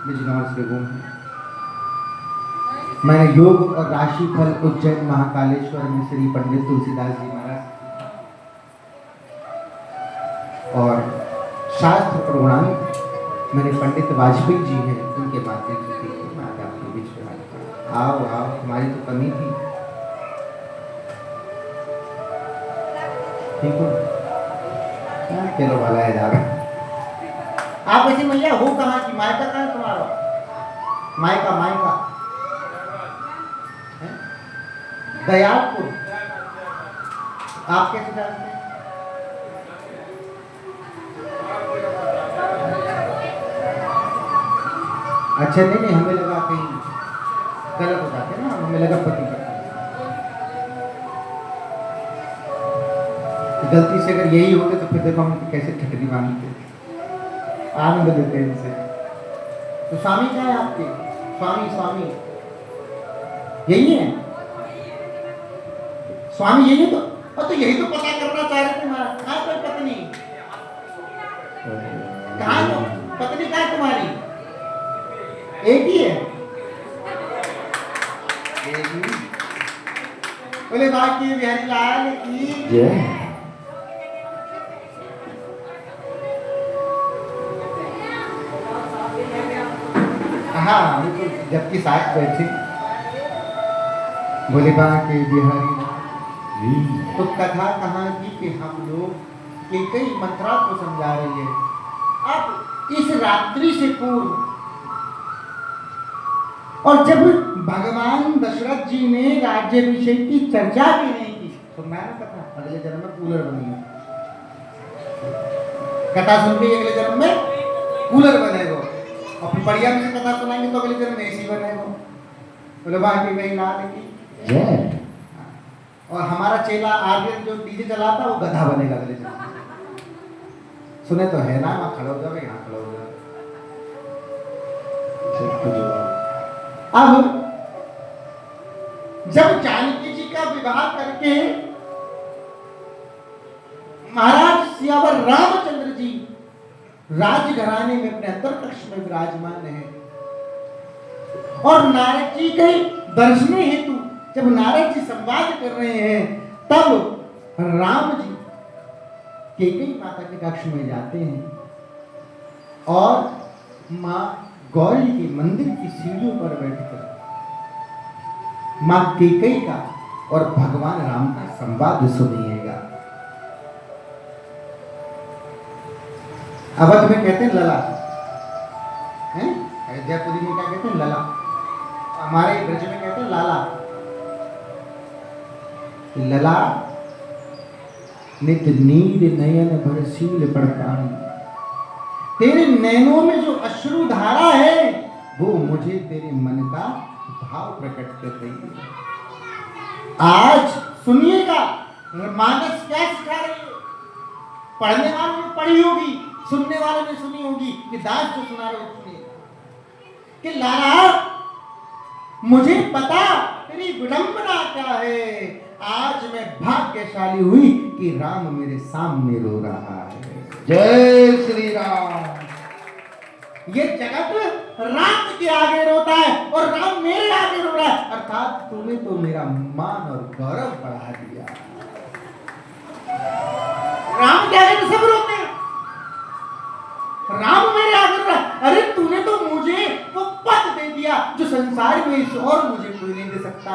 बिजनौर से वो हैं। मैंने योग और राशिफल उज्जैन महाकालेश्वर में श्री पंडित तुलसीदास जी महाराज और शास्त्र प्रगुणांक मेरे पंडित वाजपेयी जी हैं, उनके माध्यम से सीखी। मैं आज आपके बीच में आओ आओ, तुम्हारी तो कमी थी। ठीक हो? चलो वाला है जा रहा। आप ऐसी मैया हो कहाँ की? मायका कहाँ है तुम्हारा? मायका मायका दयालपुर। आप कैसे जानते हैं? अच्छा नहीं, हमें लगा कहीं गलत हो जाते ना, हमें लगा पति का। गलती से अगर यही होते तो फिर देखो हम कैसे ठटरी मांगते, आनंद देते हैं इनसे। तो स्वामी क्या है आपके? स्वामी स्वामी यही है? स्वामी यही है? तो यही तो पता करना चाह रहे थे महाराज। कहाँ कोई पत्नी? कहाँ तो पत्नी कहाँ है तुम्हारी? एक ही है? एक ही। बोले बाकी बिहारी लाल की जय। हाँ, जबकि साथ बैठे बोले बाकी बिहारी तो कथा कहाँ की कि हम लोग कई मंत्रा को समझा रही है। अब इस रात्रि से पूर्व और जब भगवान दशरथ जी ने राज्याभिषेक की चर्चा भी नहीं की, तो मैं कथा अगले जन्म में कूलर बनी है। कथा सुन के अगले जन्म में कूलर बनेगा और बढ़िया में से कथा सुनाएंगे तो अगले दिन में ऐसी बने वो बोले बाकी कहीं लाल की जय। और हमारा चेला आर्यन जो डीजे चलाता वो गधा बनेगा अगले दिन। सुने तो है ना, वहां खड़े हो जाओ, यहाँ खड़े हो जाओ। अब जब जानकी जी का विवाह करके महाराज सियावर रामचंद्र जी राजघराने में अपने अंतरकक्ष में विराजमान है और नारद जी के दर्शन हेतु जब नारद जी संवाद कर रहे हैं तब राम जी कैकेयी माता के कक्ष में जाते हैं और मां गौरी के मंदिर की सीढ़ियों पर बैठकर मां कैकेयी का और भगवान राम का संवाद सुनिएगा। अवध में कहते हैं लला, हैं? अयोध्यापुरी में क्या कहते हैं लला, हमारे ब्रज में कहते हैं लाला। लला नित नीर नयन भरसील पड़पानी, तेरे नैनों में जो अश्रु धारा है वो मुझे तेरे मन का भाव प्रकट कर रही है। आज सुनिएगा मानस क्या सिखा रही है। पढ़ने वालों ने पढ़ी होगी, सुनने वालों ने सुनी होगी कि दास जो सुना रहे सुनिए कि लाला मुझे पता तेरी विडंबना क्या है। आज मैं भाग्यशाली हुई कि राम मेरे सामने रो रहा है। जय श्री राम। ये जगत राम के आगे रोता है और राम मेरे आगे रो रहा है, अर्थात तूने तो मेरा मान और गौरव बढ़ा दिया। राम के आगे तो सब रोते हैं, राम मेरे आगे रो रहा है। अरे तूने तो मुझे वो पद दे दिया जो संसार में इस और मुझे कोई नहीं दे सकता।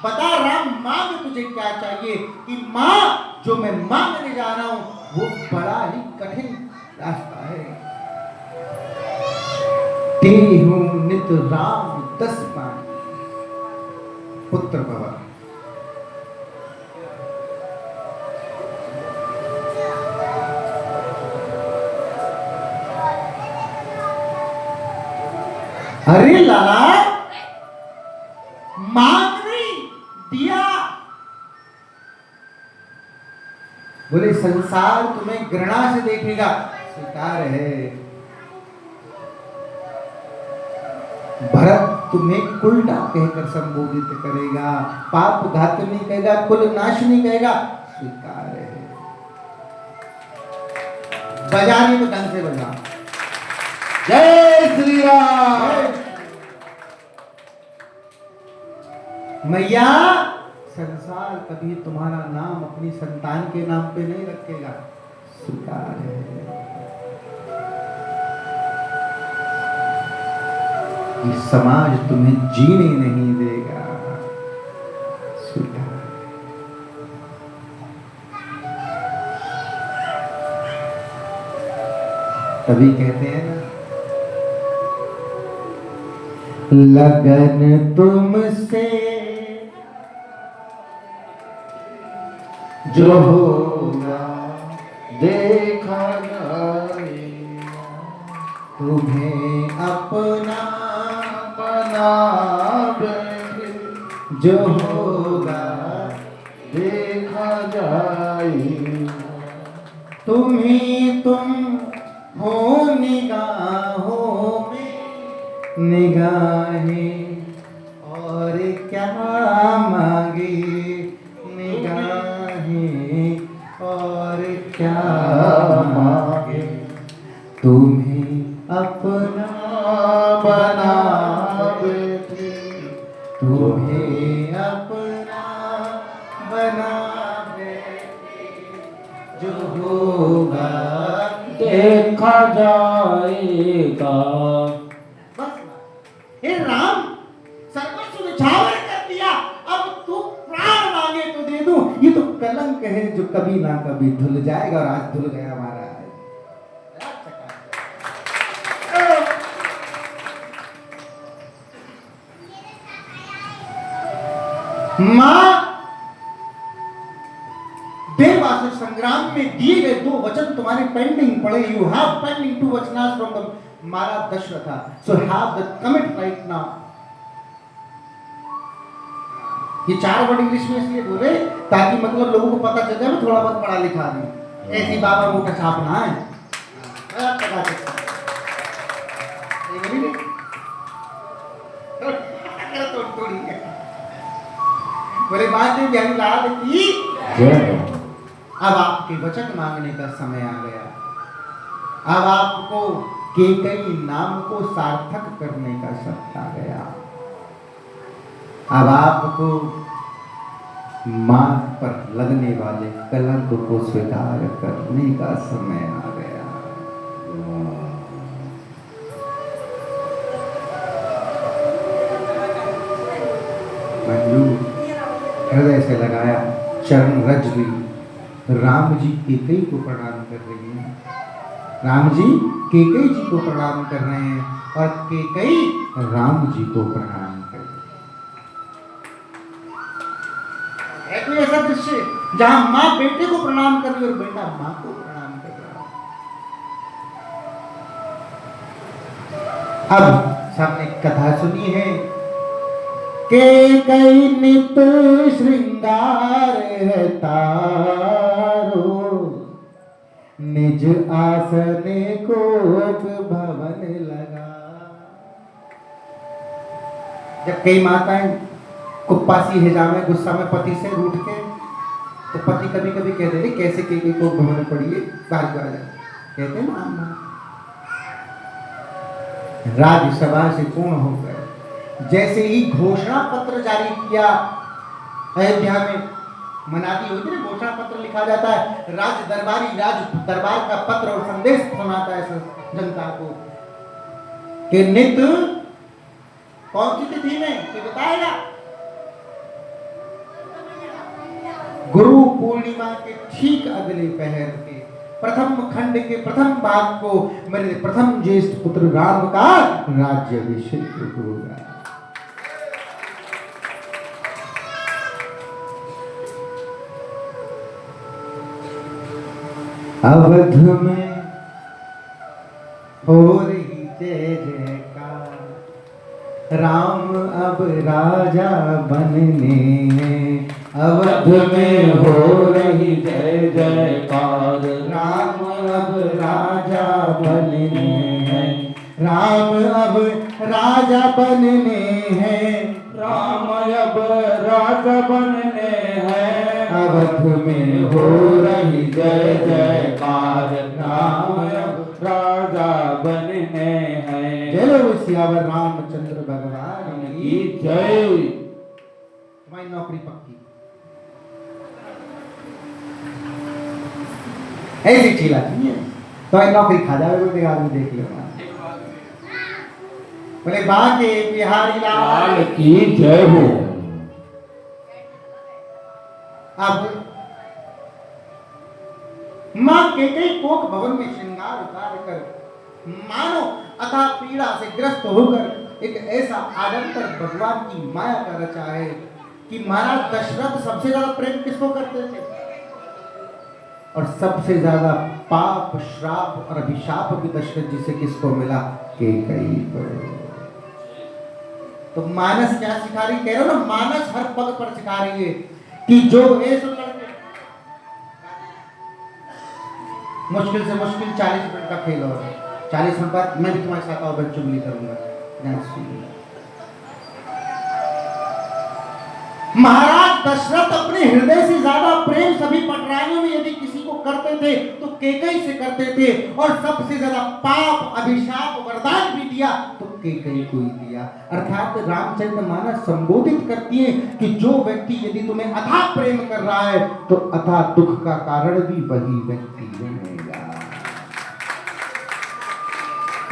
बता राम मांग तुझे क्या चाहिए। कि मां जो मैं मांगने जा रहा हूं वो बड़ा ही कठिन रास्ता है। ते हूं नित राम 10 पानी पुत्र भवा। अरे लाला मांग नहीं दिया। बोले संसार तुम्हें घृणा से देखेगा, स्वीकार है। भरत तुम्हें कुलटा कहकर संबोधित करेगा, पाप घात नहीं कहेगा, कुल नाश नहीं कहेगा, स्वीकार है। बजानी तो ढंग से बजा। जय श्री राम। मैया संसार कभी तुम्हारा नाम अपनी संतान के नाम पे नहीं रखेगा, स्वीकार है। ये समाज तुम्हें जीने नहीं देगा, स्वीकार। कभी कहते हैं ना लगन तुमसे जो होगा देखा जाएगा, तुम्हें अपना बना बैठे जो होगा देखा जाएगा। तुम ही तुम हो निगाहों में निगाहें, और क्या मांगे निगाहें, और क्या मांगे। तुम्हें अपना बना बैठे तुम्हें अपना बना बैठे, जो होगा देखा जाएगा। हे राम सर्वस्व निछावर कर दिया, अब तू प्राण मांगे तो दे दूं। ये तो कलंक है जो कभी ना कभी धुल जाएगा, और आज धुल गया हमारा। मां देवासुर संग्राम में आपके दिए गए 2 वचन तुम्हारे पेंडिंग पड़े, यू हैव पेंडिंग 2 वचनास from the Maharaj Dasharath, so have the commit right now. ये 4 वर्ड इंग्लिश में इसलिए बोले ताकि मतलब लोगों को पता चल जाए मैं थोड़ा बहुत पढ़ा लिखा हूं, ऐसी बाबा मोटा छापना है। बोले बात ज्ञानी लाल की अब आपके वचन मांगने का समय आ गया, अब आपको केकई नाम को सार्थक करने का समय आ गया, अब आपको मार्ग पर लगने वाले कलंक को स्वीकार करने का समय आ गया। मंजू हृदय से लगाया, चरण रज ली, राम जी केकई को प्रणाम कर रही हैं, राम जी केकई जी को प्रणाम कर रहे हैं और केकई राम जी को प्रणाम कर रहे हैं। है कोई ऐसा दृश्य जहां माँ बेटे को प्रणाम कर रही है और बेटा माँ को प्रणाम कर रहा है। अब सामने कथा सुनी है केकई नित श्रृंगार है तारो, निज आसने को भवन लगा। जब कई माताएं कुप्पासी हिजामे गुस्सा में पति से रूठ के, तो पति कभी कभी कहते थे कैसे केकई को भवन पड़िए बाहर आ जाए, कहते ना राज्यसभा से पूर्ण होकर जैसे ही घोषणा पत्र जारी किया अयोध्या में, मनादी होती है, घोषणा पत्र लिखा जाता है, राज दरबार का पत्र और संदेश सुनाता है जनता को कि नित कौन सी तिथि में ये बताएगा, गुरु पूर्णिमा के ठीक अगले पहर के प्रथम खंड के प्रथम भाग को मेरे प्रथम ज्येष्ठ पुत्र राम का राज्याभिषेक होगा। अवध में हो रही जय जयकार, राम अब राजा बनने हैं। अवध में हो रही जय जयकार, राम अब राजा बनने हैं, राम अब राजा बनने हैं, राम अब राजा बनने हैं। अवध में हो रही जय जयकार, राम अब राजा बनने हैं। जय हो सियावर रामचंद्र भगवान की जय। तुम्हारी नौकरी पक्की, ऐसी चिल्लाती है तुम्हारी नौकरी खा जाए, कोई आदमी देख लो। बोले बाके बिहारी लाल की जय हो। अब मां केकई कोक भवन में श्रृंगार उतार कर मानो अथा पीड़ा से ग्रस्त होकर एक ऐसा आडंबर भगवान की माया का रचा है कि महाराज दशरथ सबसे ज्यादा प्रेम किसको करते थे और सबसे ज्यादा पाप श्राप और अभिशाप भी दशरथ जी से किसको मिला, केकई को। तो मानस क्या सिखा रही, कह रहे हो ना, मानस हर पग पर सिखा रही है कि जो मुश्किल से मुश्किल 40 मिनट का खेल हो, 40 मिनट बाद मैं भी तुम्हारे साथ और चुगली करूंगा। महाराज दशरथ अपने हृदय से ज्यादा प्रेम सभी पटरानियों में यदि किसी को करते थे तो केकई से करते थे, और सबसे ज्यादा पाप अभिशाप वरदान भी दिया तो केकई को ही दिया। अर्थात रामचंद्र मानस संबोधित करती है कि जो व्यक्ति यदि तुम्हें अथाह प्रेम कर रहा है तो अथाह दुख का कारण भी वही व्यक्ति बनेगा।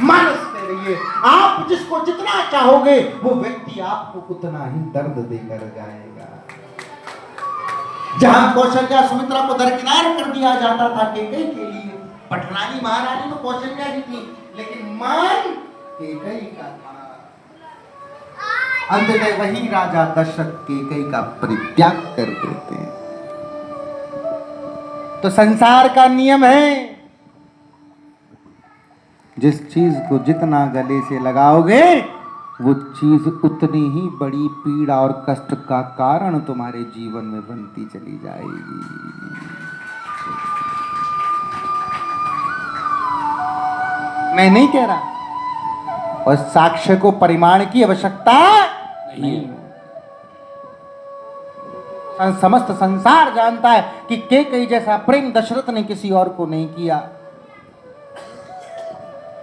मानस कह रही है आप जिसको जितना चाहोगे वो व्यक्ति आपको उतना ही दर्द देकर जाएगा। जहां कौशल्या सुमित्रा को दरकिनार कर दिया जाता था केकई के लिए, पटरानी महारानी तो कौशल्या ही थी, लेकिन मन केकई का था। अंत में वही राजा दशरथ केकई का परित्याग कर देते हैं। तो संसार का नियम है, जिस चीज को जितना गले से लगाओगे वो चीज उतनी ही बड़ी पीड़ा और कष्ट का कारण तुम्हारे जीवन में बनती चली जाएगी। मैं नहीं कह रहा, और साक्ष्य को परिमाण की आवश्यकता नहीं। समस्त संसार जानता है कि केकई जैसा प्रेम दशरथ ने किसी और को नहीं किया,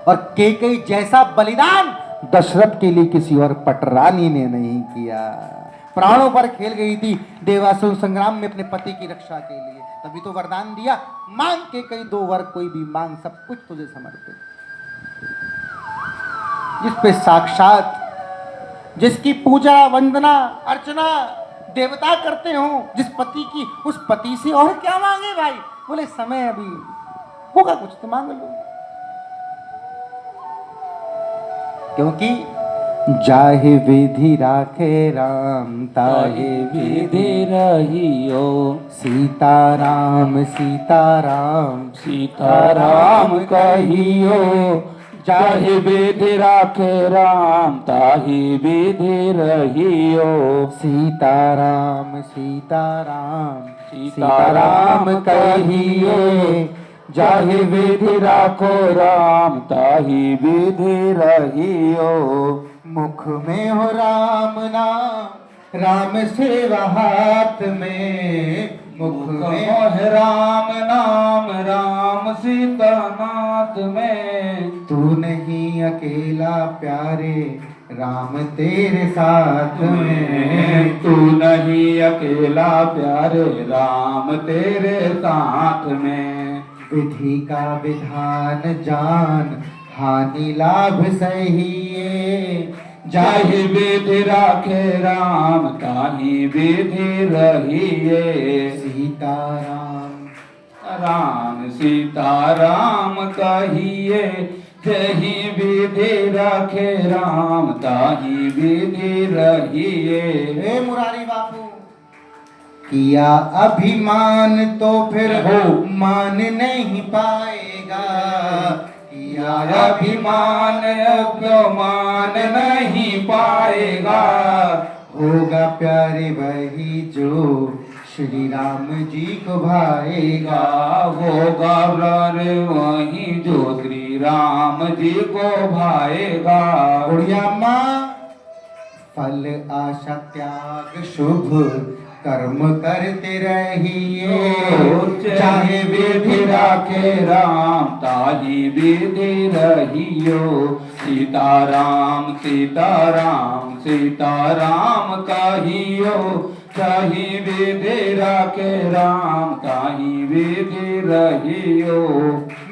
और केकई जैसा बलिदान दशरथ के लिए किसी और पटरानी ने नहीं किया। प्राणों पर खेल गई थी देवासुर संग्राम में अपने पति की रक्षा के लिए, तभी तो वरदान दिया, मांग के कई 2 वर कोई भी मांग, सब कुछ तुझे समर्पित। जिस पे साक्षात, जिसकी पूजा वंदना अर्चना देवता करते हो, जिस पति की, उस पति से और क्या मांगे भाई? बोले समय अभी होगा कुछ तो मांग लो, क्योंकि जाहे विधि राखे राम ताहे विधि रहियो। सीताराम सीताराम सीताराम कहियो, चाहे विधि राखे राम ताहि विधि रहियो। सीताराम सीताराम सीताराम कहियो, जाहि विधि राखो राम ताहि विधि रहियो। मुख में हो राम नाम, राम सेवा हाथ में। मुख में मोह राम नाम, राम सीता नाथ में। तू नहीं अकेला प्यारे, राम तेरे साथ में। तू नहीं अकेला प्यारे, राम तेरे साथ में। विधि का विधान जान, हानि लाभ सहिए। जाहि विधि राखे राम ताहि विधि रहिए। सीताराम राम सीताराम कहिए, जहि विधि राखे राम ताहि विधि रहिए। हे मुरारी बापू, किया अभिमान तो फिर हो मान नहीं पाएगा। किया अभिमान अपमान नहीं पाएगा। होगा प्यारे वही जो श्री राम जी को भाएगा। होगा प्यार वही जो श्री राम जी को भाएगा। उड़िया माँ, फल आशा त्याग शुभ कर्म करते रहिए। चाहे विधि राखे राम ताहि विधि रहियो। सीताराम सीताराम सीताराम कहियो, चाहे विधि राखे राम ताहि विधि रहियो।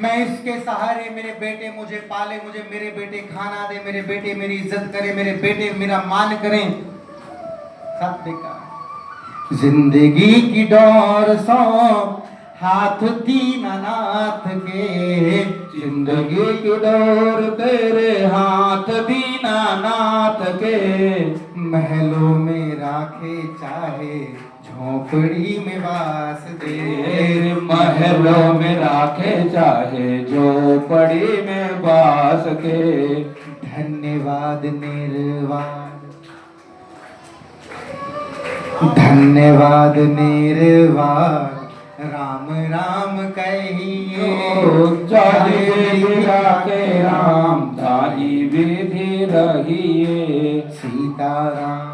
मैं इसके सहारे, मेरे बेटे मुझे पाले, मुझे मेरे बेटे खाना दे, मेरे बेटे मेरी इज्जत करे, मेरे बेटे मेरा मान करें, सब बेकार। जिंदगी की डोर सौ हाथ दीनानाथ के। जिंदगी की डोर तेरे हाथ दीनानाथ के। महलों में राखे चाहे झोपड़ी में वास दे। तेरे महलों में राखे चाहे झोपड़ी में बास के। धन्यवाद निर्वाण, धन्यवाद निर्वाण, राम राम कहिए। चाहे विधि राखे राम ताहि विधि रहिए। सीताराम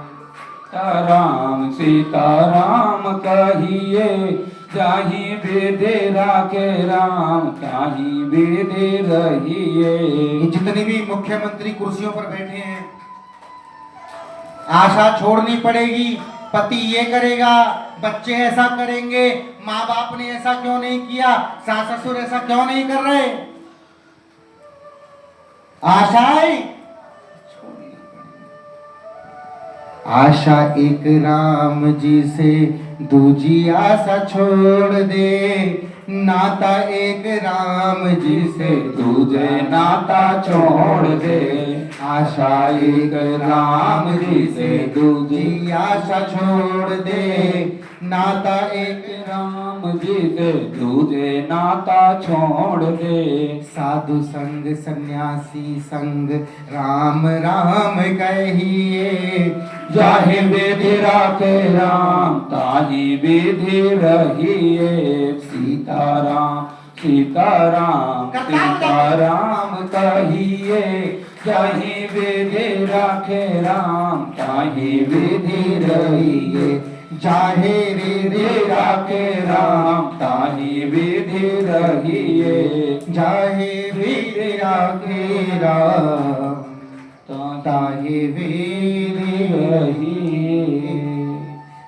राम सीताराम कहिए, चाहि विधि राखे राम ताहि विधि रहिए। ये जितने भी मुख्यमंत्री कुर्सियों पर बैठे हैं, आशा छोड़नी पड़ेगी। पति ये करेगा, बच्चे ऐसा करेंगे, माँ बाप ने ऐसा क्यों नहीं किया, सास ससुर ऐसा क्यों नहीं कर रहे, आशाएं छोड़नी पड़ेगी। आशा एक राम जी से, दूजी आशा छोड़ दे। नाता एक राम जी से, तुझे नाता छोड़ दे। आशा एक राम जी से, दूजी आशा छोड़ दे। नाता एक राम जी के दूजे नाता छोड़ दे। साधु संग सन्यासी संग राम राम कहिए। जाहि विधि राखे राम ताहि विधि रहिए। सीताराम सीताराम सीताराम कहिए। जाहि विधि राखे राम ताहि विधि रहिए। जाहे विधि राखे राम ताहि विधि रहिए। जाहे विधि राखे राम ताहि विधि रहिए।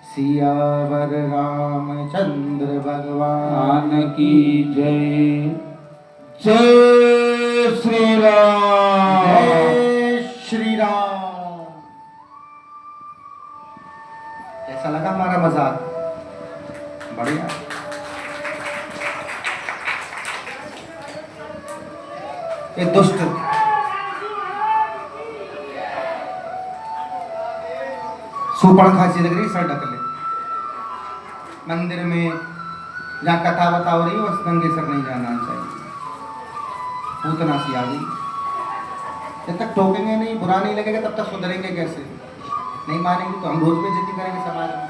सियावर रामचंद्र भगवान भगवान की जय। जय श्री राम। जय श्री राम। कैसा लगा हमारा मजाक? बढ़िया। ये दुष्ट सुपड़ खांसी लग रही, सर ढक ले। मंदिर में जहाँ कथा बता हो रही है उस नंगे सर नहीं जाना चाहिए। पूतना सी आ गई। जब तक टोकेंगे नहीं, बुरा नहीं लगेगा, तब तक सुधरेंगे कैसे? नहीं मानेंगे तो हम रोज बेइज्जती करेंगे समाज में।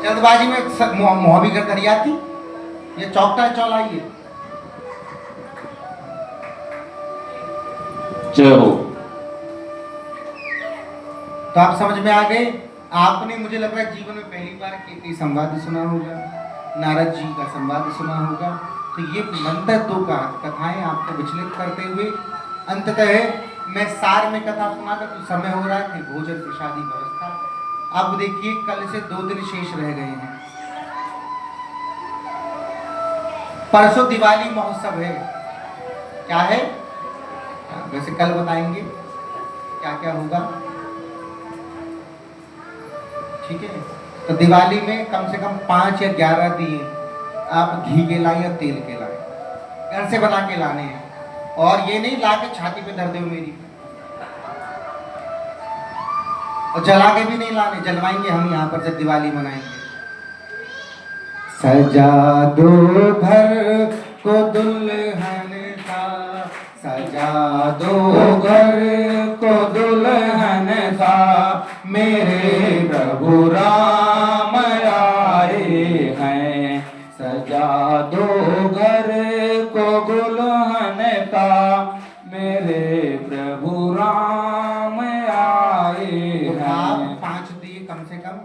जल्दबाजी में मुँह भी कर करी आती, ये चौकटा चौलाई है। जय हो। तो आप समझ में आ गए। आपने, मुझे लग रहा है, जीवन में पहली बार केकई संवाद सुना होगा, नारद जी का संवाद सुना होगा। तो ये मंत्र दो का कथाएं आपको विचलित करते हुए अंततः मैं सार में कथा सुनाकर, तो समय हो रहा है कि भोजन प्रसादी व्यवस्था। अब देखिए कल से 2 दिन शेष रह गए हैं। परसों दिवाली महोत्सव है। क्या है? वैसे कल बताएंगे क्या क्या होगा। ठीक है। तो दिवाली में कम से कम 5 या 11 दिए आप घी के लाए या तेल के लाए, घर से बना के लाने हैं। और ये नहीं ला के छाती पे धर दो मेरी, और जला के भी नहीं लाने, जलवाएंगे हम यहाँ पर जब दिवाली मनाएंगे। सजा दो घर को दुल्हन सा, सजा दो घर को दुल्हन सा, मेरे प्रभु राम आए हैं। सजा दो घर को दुल्हन का, मेरे प्रभु राम आए हैं। 5 दिए कम से कम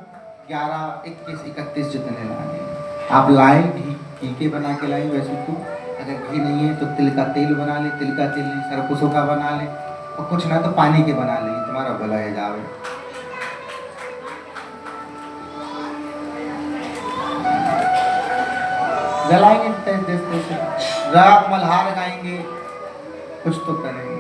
11, 21, 31 जितने लाने हैं। आप लाए घी के बना के लाए। वैसे तो अगर घी नहीं है तो तिल का तेल बना ले, तिल का तेल नहीं सरसों का बना ले, और कुछ ना तो पानी के बना ले, तुम्हारा भला है जावे। जलाएंगे देश से राग मल्हार गाएंगे, कुछ तो करेंगे।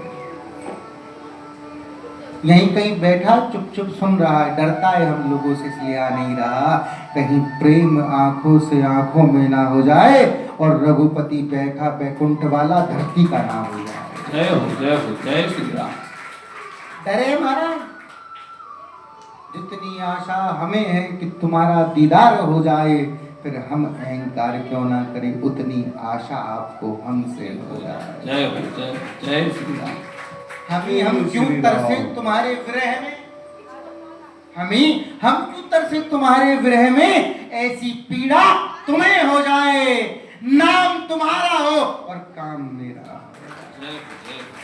यहीं कहीं बैठा चुप चुप सुन रहा है, डरता है हम लोगों से इसलिए आ नहीं रहा, कहीं प्रेम आंखों से आंखों में ना हो जाए और रघुपति बैठा बैकुंठ वाला धरती का नाम हो जाए। जय हो जय हो। जय श्री राम। डरे महाराज, जितनी आशा हमें है कि तुम्हारा दीदार हो जाए, फिर हम अहंकार क्यों ना करें, उतनी आशा आपको हमसे हो जाए। जय हो जय जय श्री राम। हम क्यों तरसे तुम्हारे विरह में, हम क्यों तरसे तुम्हारे विरह में, ऐसी पीड़ा तुम्हें हो जाए, नाम तुम्हारा हो और काम मेरा हो।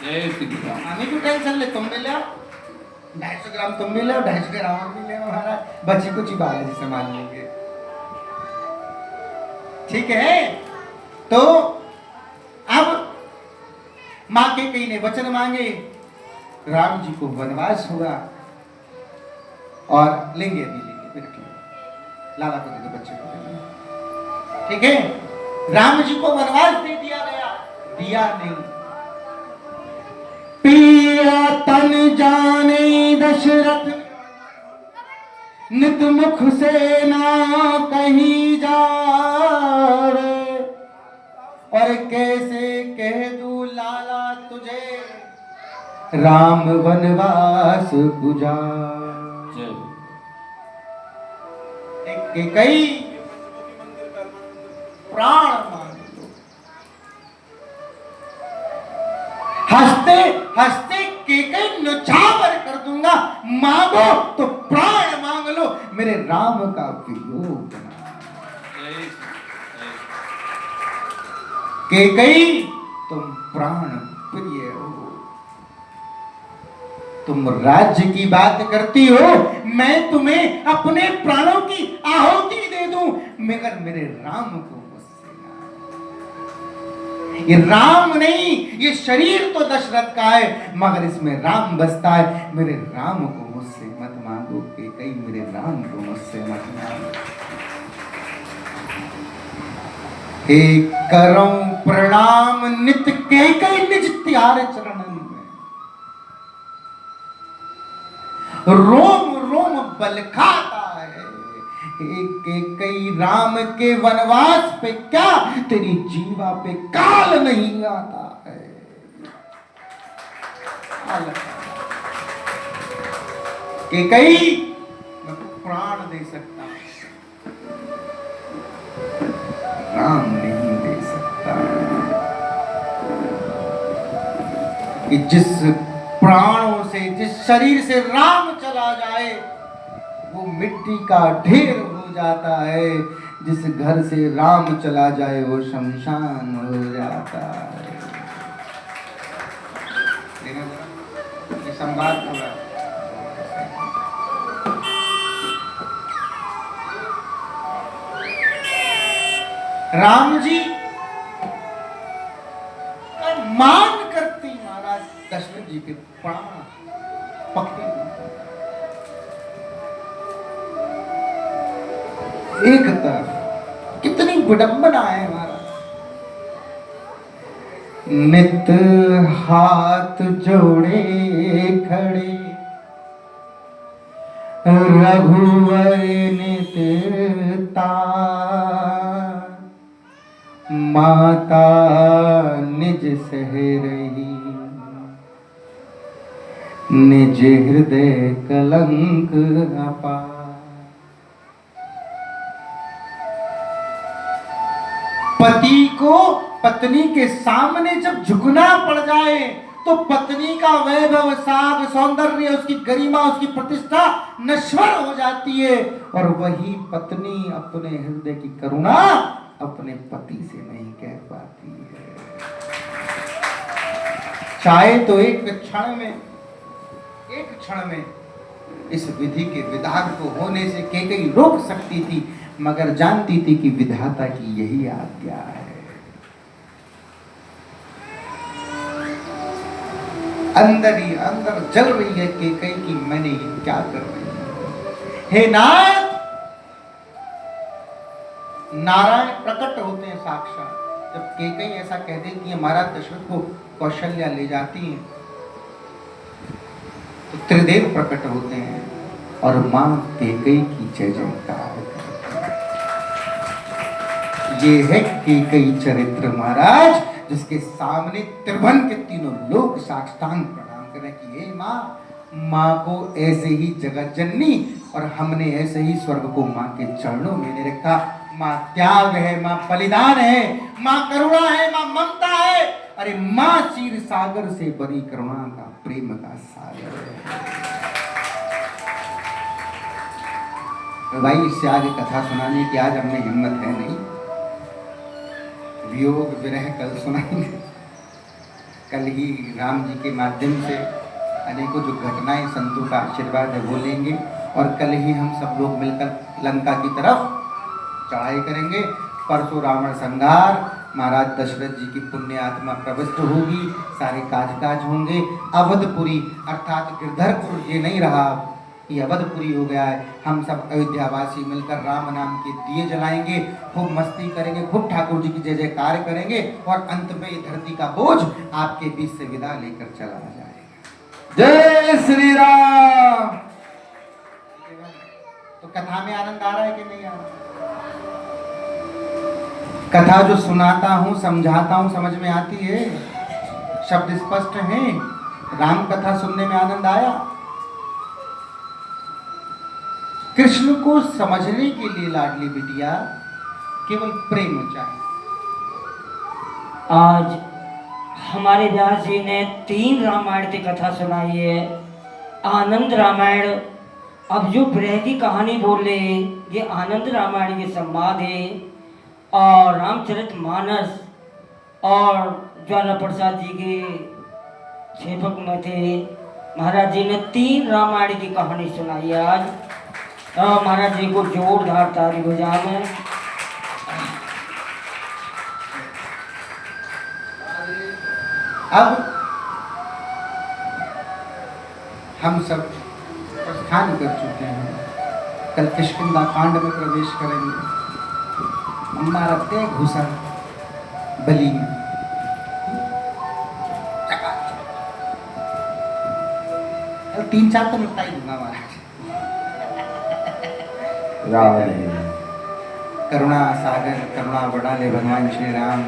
जय श्री राम। हमें क्यों टेंशन ले, तुम ले लो 250 ग्राम, तुम भी ले 250 ग्राम भी ले, हमारा बच्ची कुछ ही बालाजी संभाल लेंगे। ठीक है। तो अब मां के कई ने वचन मांगे, राम जी को वनवास हुआ और लेंगे, अभी लेंगे, लाला को दे दो, बच्चे को दे दो। ठीक है। राम जी को वनवास दे दिया गया, दिया नहीं। पीड़ा तन जाने दशरथ, नित मुख से ना कहीं जावे, और कैसे कह दूं लाला तुझे, राम वनवास गुजार। कि कई प्राण मांग लो, हंसते हंसते केकई न्यौछावर कर दूंगा, मांगो तो प्राण मांग लो, मेरे राम का वियोग ना। केकई तुम प्राण प्रिय हो, तुम राज्य की बात करती हो, मैं तुम्हें अपने प्राणों की आहुति दे दूं, मगर मेरे राम को मुझसे ना। ये राम नहीं, ये शरीर तो दशरथ का है, मगर इसमें राम बसता है, मेरे राम को मुझसे मत मांगो, कि कहीं मेरे राम को मुझसे मत मांगो। हे करो प्रणाम नित के कई निज त्यार चरणन में, रोम रोम बल खाता है, कई राम के वनवास पे क्या तेरी जीवा पे काल नहीं आता है। कि कई मैं प्राण दे सकता हूं, राम नहीं दे सकता। कि जिस प्राणों से, जिस शरीर से राम चला जाए, वो मिट्टी का ढेर हो जाता है, जिस घर से राम चला जाए वो शमशान हो जाता है। ये संवाद थोड़ा राम जी का मान करती महाराज दशरथ जी के प्राण पकड़े। एक तरफ कितनी विडंबना है महाराज, नित हाथ जोड़े खड़े रघुवर नित माता निज सह रही, निज हृदय कलंक अपार। पति को पत्नी के सामने जब झुकना पड़ जाए तो पत्नी का वैभव, साग, सौंदर्य, उसकी गरिमा, उसकी प्रतिष्ठा नश्वर हो जाती है, और वही पत्नी अपने हृदय की करुणा अपने पति से नहीं कह पाती है। चाहे तो एक क्षण में इस विधि के विधान को होने से केकई रोक सकती थी, मगर जानती थी कि विधाता की यही आज्ञा है। अंदर ही अंदर जल रही है केकई की मैंने ये क्या कर रही हूं। हे नाथ, नारायण प्रकट होते हैं साक्षात। जब केकई ऐसा कह देती है, महाराज दशरथ को कौशल्या ले जाती है, तो त्रिदेव प्रकट होते हैं और मां केकई की जय जयकार। ये है केकई चरित्र महाराज, जिसके सामने त्रिभुवन के तीनों लोग साष्टांग प्रणाम करें कि हे मां, मां को ऐसे ही जगत जननी और हमने ऐसे ही स्वर्ग को मां के चरणों में ले रखा। मां त्याग है, मां बलिदान है, मां करुणा है, मां ममता है, अरे मां क्षीर सागर से बड़ी करुणा का, प्रेम का सागर है। तो भाई इससे आगे कथा सुनाने की आज हमने हिम्मत है नहीं, वियोग विरह कल सुनाएंगे। कल ही राम जी के माध्यम से अनेकों जो घटनाएं, संतों का आशीर्वाद है वो लेंगे, और कल ही हम सब लोग मिलकर लंका की तरफ चढ़ाई करेंगे। परसों रावण संहार, महाराज दशरथ जी की पुण्य आत्मा प्रविष्ट होगी, सारे काज होंगे। अवधपुरी अर्थात गिरधरपुर ये नहीं रहा, ये अवधपुरी हो गया है। हम सब अयोध्यावासी मिलकर राम नाम के दिए जलाएंगे, खूब मस्ती करेंगे, खूब ठाकुर जी की जय जयकार करेंगे, और अंत में ये धरती का बोझ आपके बीच से विदा लेकर चला जाएगा। जय श्री राम। तो कथा में आनंद आ रहा है कि नहीं आ रहा? कथा जो सुनाता हूं, समझाता हूं, समझ में आती है, शब्द स्पष्ट हैं। राम कथा सुनने में आनंद आया। कृष्ण कृष्ण को समझने के लिए लाडली बिटिया केवल प्रेम चाहिए। आज हमारे व्यास जी ने 3 रामायण की कथा सुनाई है। आनंद रामायण, अब जो ब्रह की कहानी बोल रहे हैं ये आनंद रामायण के संवाद है। और रामचरितमानस और ज्वाला प्रसाद जी के सेवक में थे, महाराज जी ने 3 रामायण की कहानी सुनाई है आज। और महाराज जी को जोरदार ताली बजाएं। अब हम सब प्रस्थान कर चुके हैं, कल किष्किंधा कांड में प्रवेश करेंगे। हमारा तय घुसा बलि में। कल 3-4 तो निपटा ही दूंगा महाराज। करुणा सागर, करुणा बढ़ाले भगवान श्री राम।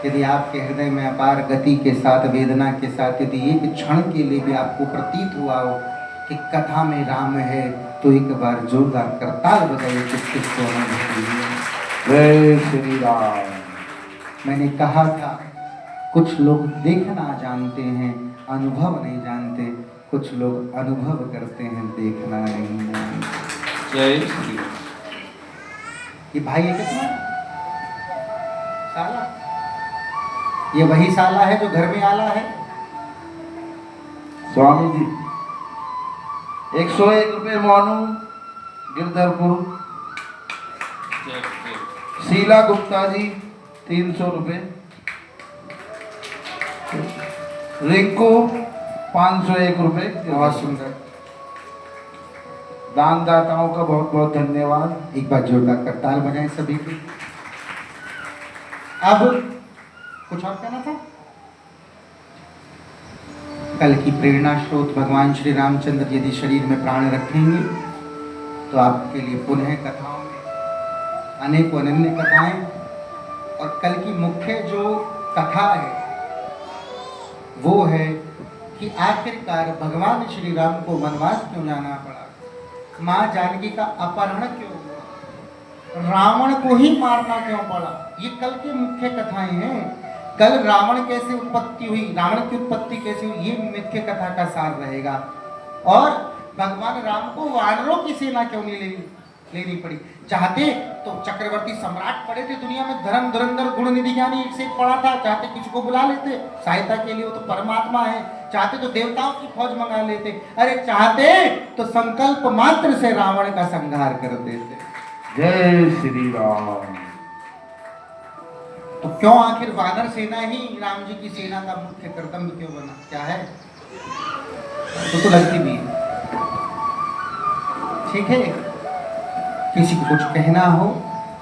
यदि आपके हृदय में अपार गति के साथ, वेदना के साथ, यदि एक क्षण के लिए भी आपको प्रतीत हुआ हो कि कथा में राम है, तो एक बार जोरदार करताल बजाइए। किसको जय श्री राम। मैंने कहा था कुछ लोग देखना जानते हैं, अनुभव नहीं जानते। कुछ लोग अनुभव करते हैं, देखना नहीं जानते। जय श्री राम। ये भाई है कितना साला? ये वही साला है जो घर में आला है। स्वामी जी 101 रुपये मोनू गिरधरपुर। शीला गुप्ता जी 300 रुपये। रिंकू 501 रुपये। बहुत सुंदर। दानदाताओं का बहुत बहुत धन्यवाद। एक बार जोरदार करताल बजाएं सभी की। अब कुछ और कहना था? कल की प्रेरणा स्रोत भगवान श्री रामचंद्र यदि शरीर में प्राण रखेंगे तो आपके लिए पुनः कथाओं में अनेक अनन्य कथाएं। और कल की मुख्य जो कथा है वो है कि आखिरकार भगवान श्री राम को वनवास क्यों जाना पड़ा, माँ जानकी का अपहरण क्यों हुआ, रावण को ही मारना क्यों पड़ा। ये कल की मुख्य कथाएं हैं। कल रावण कैसे उत्पत्ति हुई, रावण की उत्पत्ति कैसे हुई, ये मुख्य कथा का सार रहेगा। और भगवान राम को वानरों की सेना क्यों नहीं लेनी पड़ी। चाहते तो चक्रवर्ती सम्राट पड़े थे दुनिया में, धर्म धुरंधर गुण निधि ज्ञानी एक से एक पड़ा था। चाहते किसी को बुला लेते सहायता के लिए, वो तो परमात्मा है। चाहते तो देवताओं की फौज मंगा लेते। अरे चाहते तो संकल्प मात्र से रावण का संहार कर देते। जय श्री राम। तो क्यों आखिर वानर सेना ही राम जी की सेना का मुख्य कर्तव्य क्यों बना? क्या है? तो लगती भी है। ठीक है, किसी को कुछ कहना हो,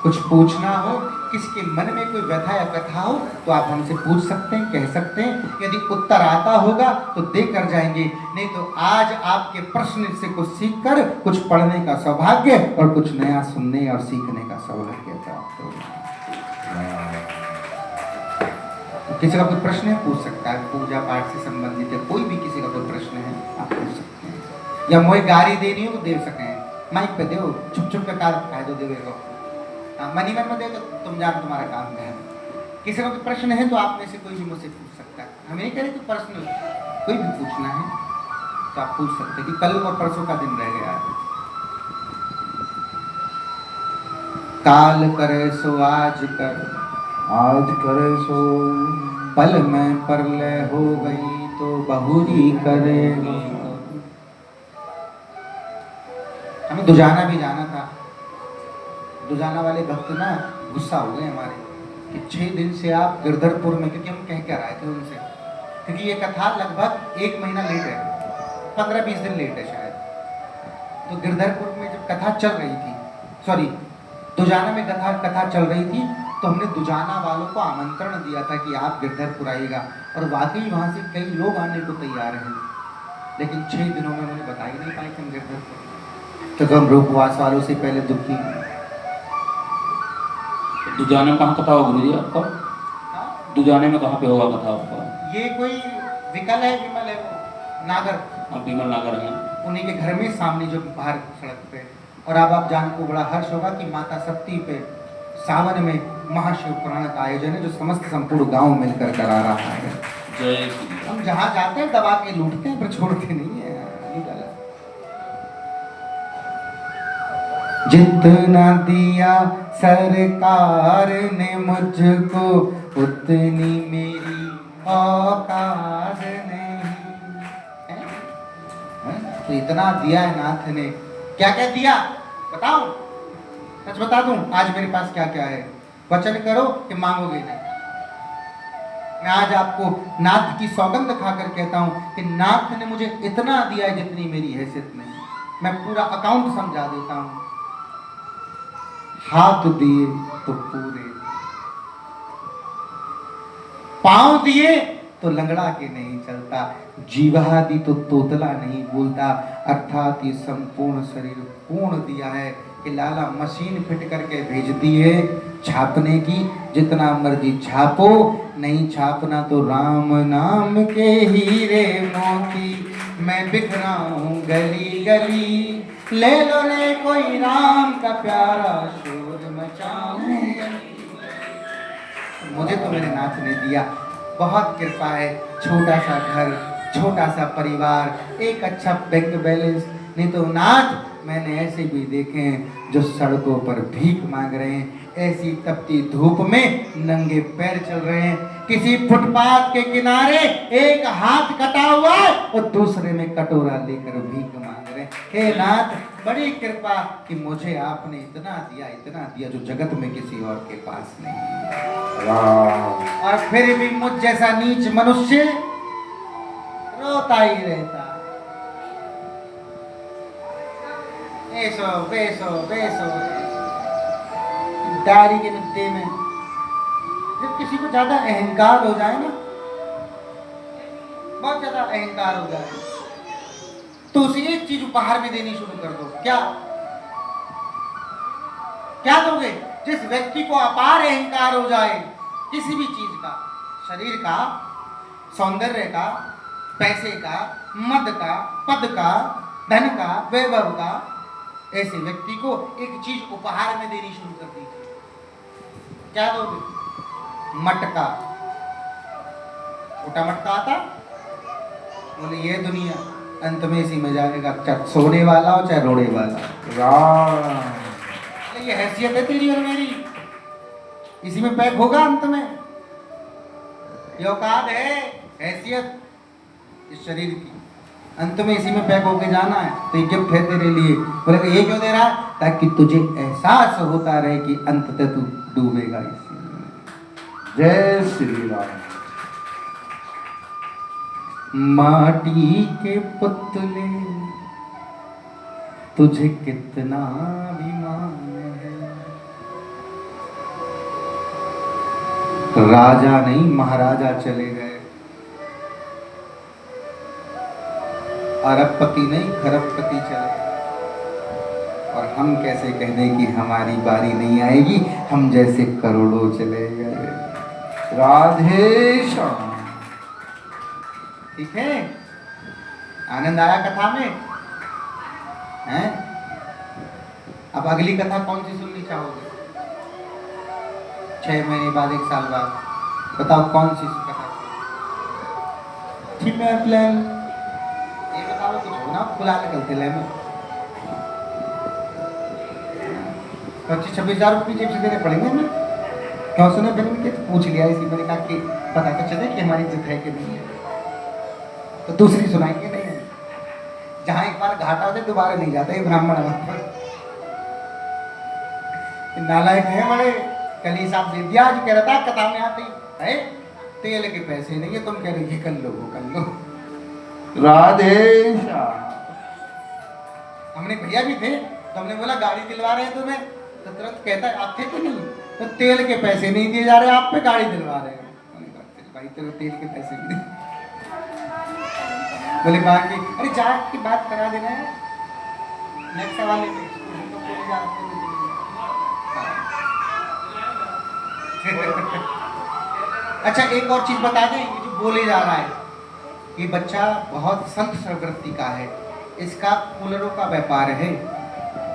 कुछ पूछना हो, किसी के मन में कोई व्यथा या कथा हो तो आप हमसे पूछ सकते हैं, कह सकते हैं। यदि उत्तर आता होगा तो देकर जाएंगे, नहीं तो आज आपके प्रश्न से कुछ सीखकर कुछ पढ़ने का सौभाग्य और कुछ नया सुनने और सीखने का सौभाग्य प्राप्त होगा। किसी का कोई प्रश्न है पूछ सकता है, पूजा पाठ से संबंधित है, कोई भी किसी का कोई प्रश्न है आप पूछ सकते हैं। या मोए गाड़ी देनी हो तो दे सकें, माइक पे दो, छुप छुप के कार खाए दो देवेगा। मनी मन में दे तो तुम जान तुम्हारा काम है। किसी का कोई प्रश्न है तो आप में से कोई भी मुझसे पूछ सकता है। हम नहीं कह रहे कि प्रश्न कोई भी पूछना है तो आप पूछ सकते हैं कि कल और परसों का दिन रह गया है। काल करे सो आज कर, आज करे सो पल में परलय हो गई तो बहुरी करेगी। हमें दुजाना भी जाना था। दुजाना वाले भक्त ना गुस्सा हो गए हमारे कि 6 दिन से आप गिरधरपुर में, क्योंकि हम कह कर आए थे उनसे, क्योंकि ये कथा लगभग 1 महीना लेट है, 15-20 दिन लेट है शायद। तो गिरधरपुर में जब कथा चल रही थी, सॉरी दुजाना में कथा चल रही थी, तो हमने दुजाना वालों को आमंत्रण दिया था कि आप गिरधरपुर आइएगा। और वाकई वहाँ से कई लोग आने को तैयार हैं, लेकिन 6 दिनों में उन्हें बता ही नहीं पाए कि हम गिरधरपुर। तो हम रूपवास वालों से पहले दुखी। दुजाने में कहाँ कथा होगा गुरुजी आपका? दुजाने में कहाँ पे होगा कथा आपका? ये कोई विकल है, विमल है वो नागर। आप विमल नागर हैं। उन्हीं के घर में सामने जो बाहर सड़क पे। और अब आप जान को बड़ा हर्ष होगा कि माता सती पे सावन में महाशिव पुराण का आयोजन है, जो समस्त संपूर्ण गांव मिलकर करा रहा है। जय श्री राम। हम जहाँ जाते हैं दबा के लूटते हैं, पर छोड़ते नहीं है, ये गलत। जितना दिया सरकार ने मुझको, उतनी मेरी औकात नहीं है? तो इतना दिया है नाथ ने। क्या क्या दिया बताऊं? सच बता दूं आज मेरे पास क्या क्या है? वचन करो कि मांगोगे नहीं। मैं आज आपको नाथ की सौगंध खाकर कहता हूं कि नाथ ने मुझे इतना दिया है जितनी मेरी हैसियत नहीं। मैं पूरा अकाउंट समझा देता हूं। हाथ दिए तो पूरे, पांव दिए तो लंगड़ा के नहीं चलता, जीवा दी तो तोतला नहीं बोलता। अर्थात ये संपूर्ण शरीर पूर्ण दिया है कि लाला मशीन फिट करके भेजती है छापने की। जितना मर्जी छापो, नहीं छापना तो राम नाम के हीरे मोती। मैं बिखरा हूँ गली गली, ले लो ले कोई राम का प्यारा, शोर मचाऊं। मुझे तो मेरे नाथ ने दिया, बहुत कृपा है। छोटा सा घर, छोटा सा परिवार, एक अच्छा बैंक बैलेंस। नहीं तो नाथ मैंने ऐसे भी देखे हैं जो सड़कों पर भीख मांग रहे हैं, ऐसी तपती धूप में नंगे पैर चल रहे हैं। किसी फुटपाथ के किनारे एक हाथ कटा हुआ है और दूसरे में कटोरा लेकर भीख मांग रहे हैं। हे नाथ बड़ी कृपा कि मुझे आपने इतना दिया जो जगत में किसी और के पास नहीं है। राम। और फिर भी मुझ जैसा नीच मनुष्य रोता ही रहता। बेसो बेसो बेसो दारी के नुक्ते में जब किसी को ज्यादा अहंकार हो जाए ना, बहुत ज्यादा अहंकार हो जाए, तो उसे एक चीज उपहार में देनी शुरू कर दो। क्या क्या दोगे? जिस व्यक्ति को अपार अहंकार हो जाए किसी भी चीज का, शरीर का, सौंदर्य का, पैसे का, मद का, पद का, धन का, वैभव का, ऐसे व्यक्ति को एक चीज उपहार में देनी शुरू कर दीजिए। क्या दोगे? मटका। छोटा मटका आता, बोले ये दुनिया अंत में इसी में जाएगा, चाहे सोने वाला हो चाहे रोने वाला। राम। ये हैसियत है तेरी और मेरी, इसी में पैक होगा अंत में। ये औकात है, हैसियत इस शरीर की, अंत में इसी में पैक होके जाना है। तो ये गिफ्ट है तेरे लिए। बोले ये क्यों दे रहा है? ताकि तुझे एहसास होता रहे कि अंततः तू डूबेगा इसी में। जय श्री राम। माटी के पुतले तुझे कितना अभिमान है। राजा नहीं महाराजा चले गए, अरबपति नहीं खरबपति चले गए। और हम कैसे कह दें कि हमारी बारी नहीं आएगी, हम जैसे करोड़ों चले गए। राधे श्याम। ठीक है, आनंद आया कथा में? हैं? अब अगली कथा कौन सी सुननी चाहोगे? 6 महीने बाद, 1 साल बाद, बताओ कौन सी कथा? ठीक है प्लान ये बताओ, कुछ हो ना खुला निकलते ले में 25-26 हजार रुपये जेब से देने पड़ेंगे हमें। क्यों सुने फिल्म के? तो पूछ लिया इसी, मैंने कहा कि पता तो चले कि हमारी इज्जत है कि नहीं है। तो दूसरी सुनाएंगे नहीं, जहां एक बार घाटा होता है दोबारा नहीं जाता। ये ब्राह्मण नालायक है बड़े। कल ही साहब दे दिया, आज कह रहा था कथा में आती है तेल के पैसे नहीं है, तुम कह रही है कर लो। राधे श्याम। हमने भैया भी थे तो हमने बोला गाड़ी दिलवा रहे हैं तुम्हें, तो तुरंत कहता है आप थे कि नहीं? तो तेल के पैसे नहीं दिए जा रहे, आप पे गाड़ी दिलवा रहे हैं। भाई तेरे तेल के पैसे भी नहीं। बोले बाकी अरे जाट की बात करा देना है नेक्स्ट सवाल में। अच्छा एक और चीज बता दें, ये जो बोले जा रहा है, ये बच्चा बहुत संत प्रवृत्ति का है। इसका कूलरों का व्यापार है।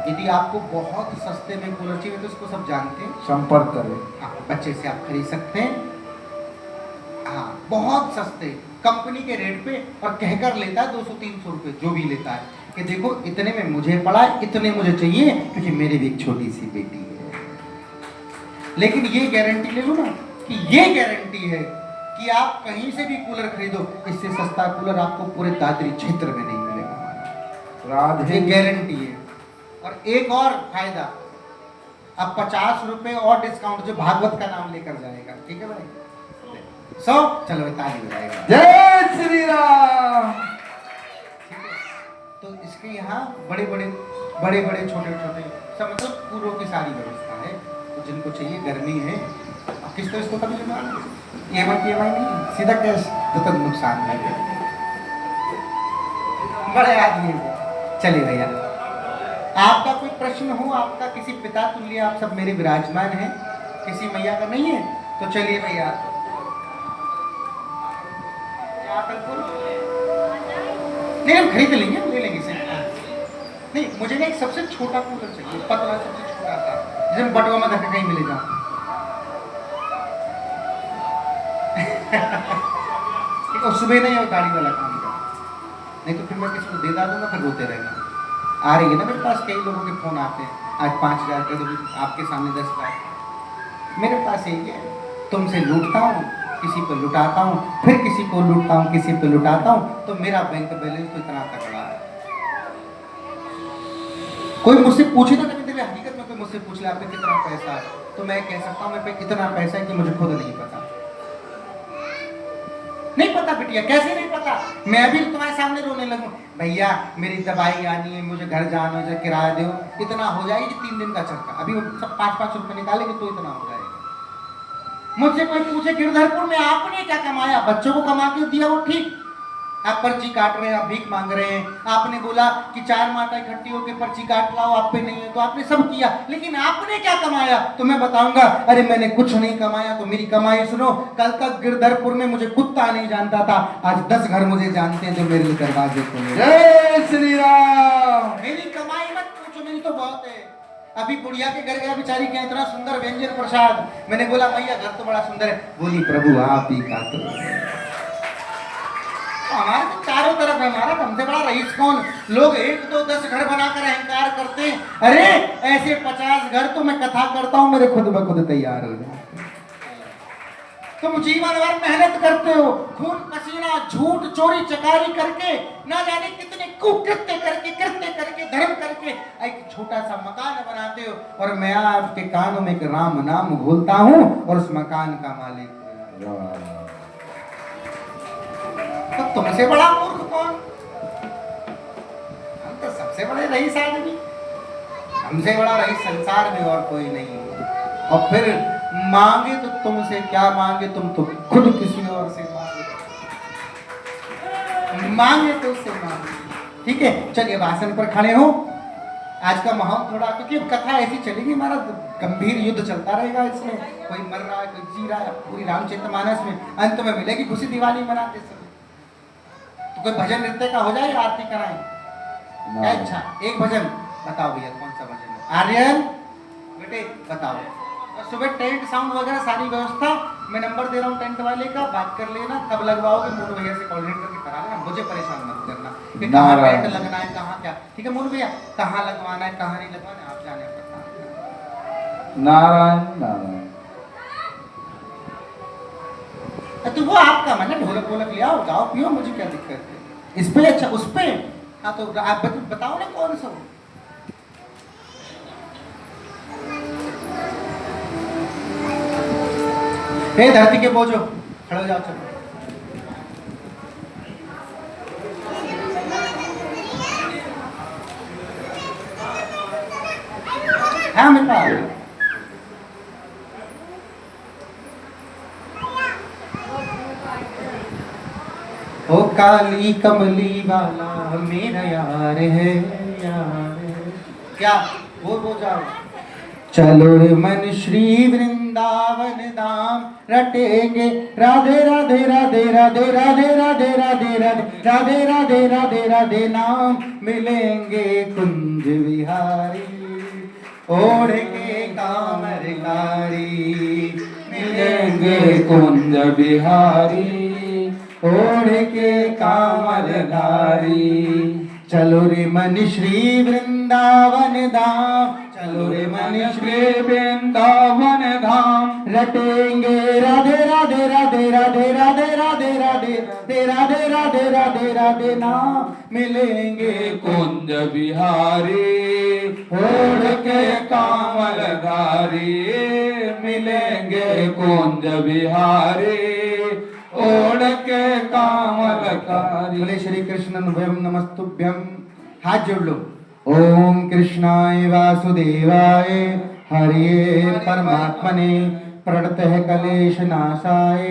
यदि आपको बहुत सस्ते में कूलर चाहिए तो इसको सब जानते हैं, संपर्क करें। हाँ, बच्चे से आप खरीद सकते हैं। हाँ, बहुत सस्ते कंपनी के रेट पे, और कहकर लेता है 200-300 रुपए जो भी लेता है, कि देखो इतने में मुझे पड़ा है, इतने मुझे चाहिए, क्योंकि मेरी भी एक छोटी सी बेटी है। लेकिन ये गारंटी ले लो ना, कि ये गारंटी है कि आप कहीं से भी कूलर खरीदो, इससे सस्ता कूलर आपको पूरे दादरी क्षेत्र में नहीं मिलेगा। राधे ये गारंटी है। और एक और फायदा, अब 50 रुपए और डिस्काउंट जो भागवत का नाम लेकर जाएगा, ठीक है भाई? चलो ताली बजाएगा। जय श्री राम। ठीक है, तो इसके यहाँ बड़े बड़े छोटे छोटे सब, मतलब पूरों की सारी व्यवस्था है। तो जिनको चाहिए, गर्मी है, अब किस तरह इसको कभी जमा EMI नहीं, सीधा कैश, तो नुकसान है। बड़े आदमी है। चलिए भैया, आपका कोई प्रश्न हो, आपका किसी पिता तुल्य, आप सब मेरे विराजमान हैं, किसी मैया का नहीं है, तो चलिए भैया। नहीं, हम खरीद लेंगे, ले लेंगे इसे। नहीं, मुझे ना एक सबसे छोटा कूलर चाहिए, पतला, सबसे छोटा था, जिसमें बटुआ में धक्का कहीं मिलेगा। ठीक है, सुबह नहीं और गाड़ी वाला काम का, नहीं तो फिर मैं किसी को दे दूंगा, फिर रोते रहेंगे। आ रही है ना मेरे पास, कई लोगों के फोन आते हैं, आज 5,000 के दो, आपके सामने 10,000। मेरे पास यही है, तुमसे लूटता हूँ, किसी को लुटाता हूँ, फिर किसी को लूटता हूँ, किसी को लुटाता हूँ, तो मेरा बैंक बैलेंस तो इतना तगड़ा है। कोई मुझसे पूछे ना, कभी हकीकत में कोई मुझसे पूछ ले आपके कितना पैसा है, तो मैं कह सकता हूँ मेरे पे इतना पैसा है कि मुझे खुद नहीं पता। नहीं पता बिटिया, कैसे नहीं पता? मैं भी तुम्हारे सामने रोने लगूं, भैया मेरी दवाई आनी है, मुझे घर जाना है, किराया दो, इतना हो जाएगी 3 दिन का चक्कर। अभी सब 5-5 रुपए निकालेंगे तो इतना हो जाएगा। मुझसे कोई पूछे गिरधरपुर में आपने क्या कमाया, बच्चों को कमा के दिया वो ठीक, आप पर्ची काट रहे हैं, आप भीख मांग रहे हैं, आपने बोला कि 4 माता इकट्ठी होकर पर्ची काट लाओ, आप पे नहीं है, तो आपने सब किया, लेकिन आपने क्या कमाया? तो मैं बताऊंगा, अरे मैंने कुछ नहीं कमाया, तो मेरी कमाई सुनो। कल तक गिरधरपुर में मुझे कुत्ता नहीं जानता था, आज 10 घर मुझे जानते हैं जो मेरे लिए दरवाजे खोले। जय श्री राम। मेरी कमाई मत पूछो, मेरी तो बहुत है। अभी बुढ़िया के घर गया, बेचारी के इतना सुंदर व्यंजन प्रसाद, मैंने बोला भैया घर तो बड़ा सुंदर है, बोली प्रभु आप ही का तो हमारे तो चारों तरफ है, हमारा हमसे बड़ा रईस कौन? लोग 1, 2, 10 घर बनाकर अहंकार करते हैं, अरे ऐसे 50 घर तो मैं कथा करता हूँ, मेरे खुद ब खुद तैयार हो जाते। तुम जीवन भर मेहनत करते हो, खून पसीना, झूठ, चोरी, चकारी करके, ना जाने कितने कुकृत्य करके धर्म करके एक छोटा सा मकान बनाते हो, और मैं आपके कानों में एक राम नाम घोलता हूँ, और उस मकान का मालिक तो तुमसे बड़ा मूर्ख कौन? हम तो सबसे बड़े रईस आदमी, हमसे बड़ा रईस संसार में और कोई नहीं। और फिर मांगे तो तुमसे क्या मांगे, तुम तो खुद किसी और से मांगे तो उससे मांगे। ठीक है, चलिए आसन पर खड़े हो। आज का माहौल थोड़ा, क्योंकि कथा ऐसी चलेगी, हमारा गंभीर युद्ध चलता रहेगा इसमें, कोई मर रहा है, कोई जी रहा है, पूरी रामचरितमानस में अंत में मिलेगी खुशी दिवाली मनाते समय। तो कोई भजन नृत्य का हो जाए, आरती कराएं। अच्छा, एक भजन बताओ भैया, कौन सा भजन है? आर्यन बेटे बताओ। और सुबह टेंट साउंड वगैरह सारी व्यवस्था मैं नंबर दे रहा हूँ टेंट वाले का, बात कर लेना, कब लगवाओगे मोनू भैया से कोऑर्डिनेट करके करा लेना, मुझे परेशान मत करना कि कहाँ टेंट लगना है, कहाँ क्या। ठीक है मोनू भैया, कहाँ लगवाना है, कहाँ नहीं लगवाना है, आप जाने पर। नारायण नारायण। तो वो आपका मन है, ढोलक वोलक ले आओ, गाओ पियो, मुझे क्या दिक्कत है इस पे? अच्छा उस पे, हाँ तो आप बताओ ना कौन सा। हे धरती के बोझो, खड़े हो जाओ, चलो। हाँ मेरे पास ओ काली कमली वाला मेरा यार है, यार है। क्या वो जाओ, चलो रे मन श्री वृंदावन वृंदावन धाम रटेंगे राधे राधे राधे राधे राधे राधे राधे राधे राधे राधे राधे राधे नाम मिलेंगे कुंज विहारी ओढ़ के कामरकारी मिलेंगे कुंज बिहारी ओढ़ के कामरधारी। चलो रे मन श्री वृंदावन धाम चलो रे मन श्री वृंदावन धाम रटेंगे राधे राधे राधे राधे राधे राधे राधे राधे राधे राधे राधे नाम मिलेंगे कुंज बिहारी ओढ़ के कामलधारी मिलेंगे कुंज बिहारी ओढ़ के कामलकारी। बोले श्री कृष्ण नमस्तुभ्यं। हाथ जोड़ लो। ओम कृष्णाय वासुदेवाय हरिये परमात्मने प्रणतः कलेश नाशाय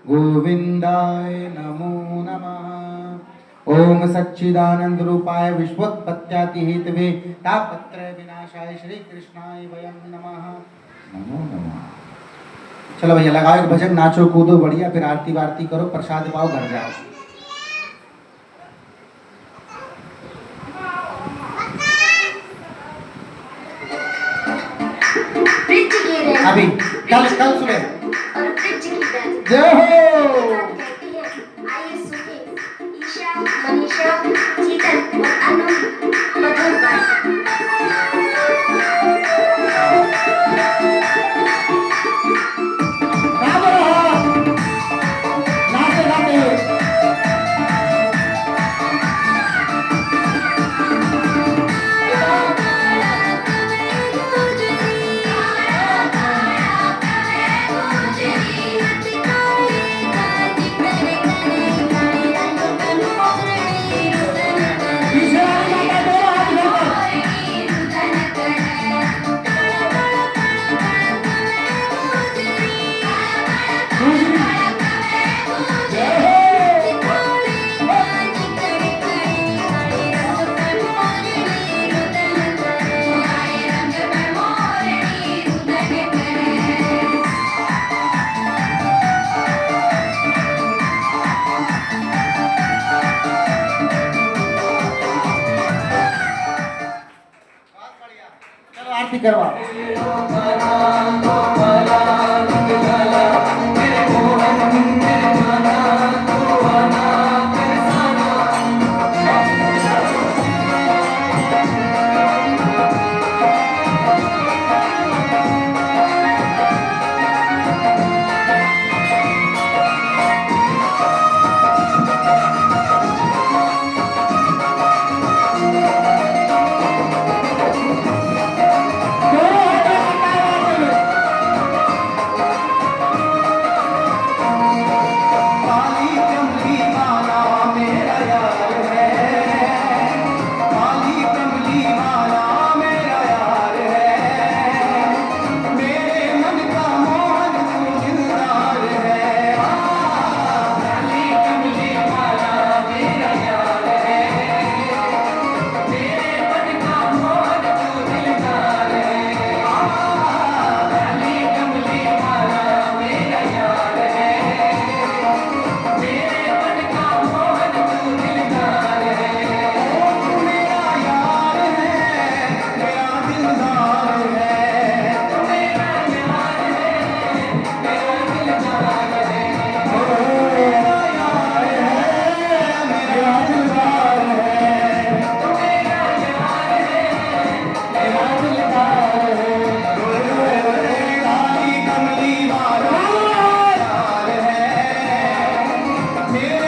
गोविंदाय नमो नमः। ओम सच्चिदानंद रूपाय विश्वोत्पत्त्यादि हेतवे तापत्रय विनाशाय श्री कृष्णाय वयं नमः। नमो नमः। चलो भैया लगाओ एक भजन, नाचो कूदो बढ़िया, फिर आरती वारती करो, प्रसाद पाओ, घर जाओ। अभी कल सुबह और ब्रिज की बैल जय हो। कहती है आइए सुनिए ईशा मनीषा चीतन और अनु मधुर बात। आरती करवा। मेरे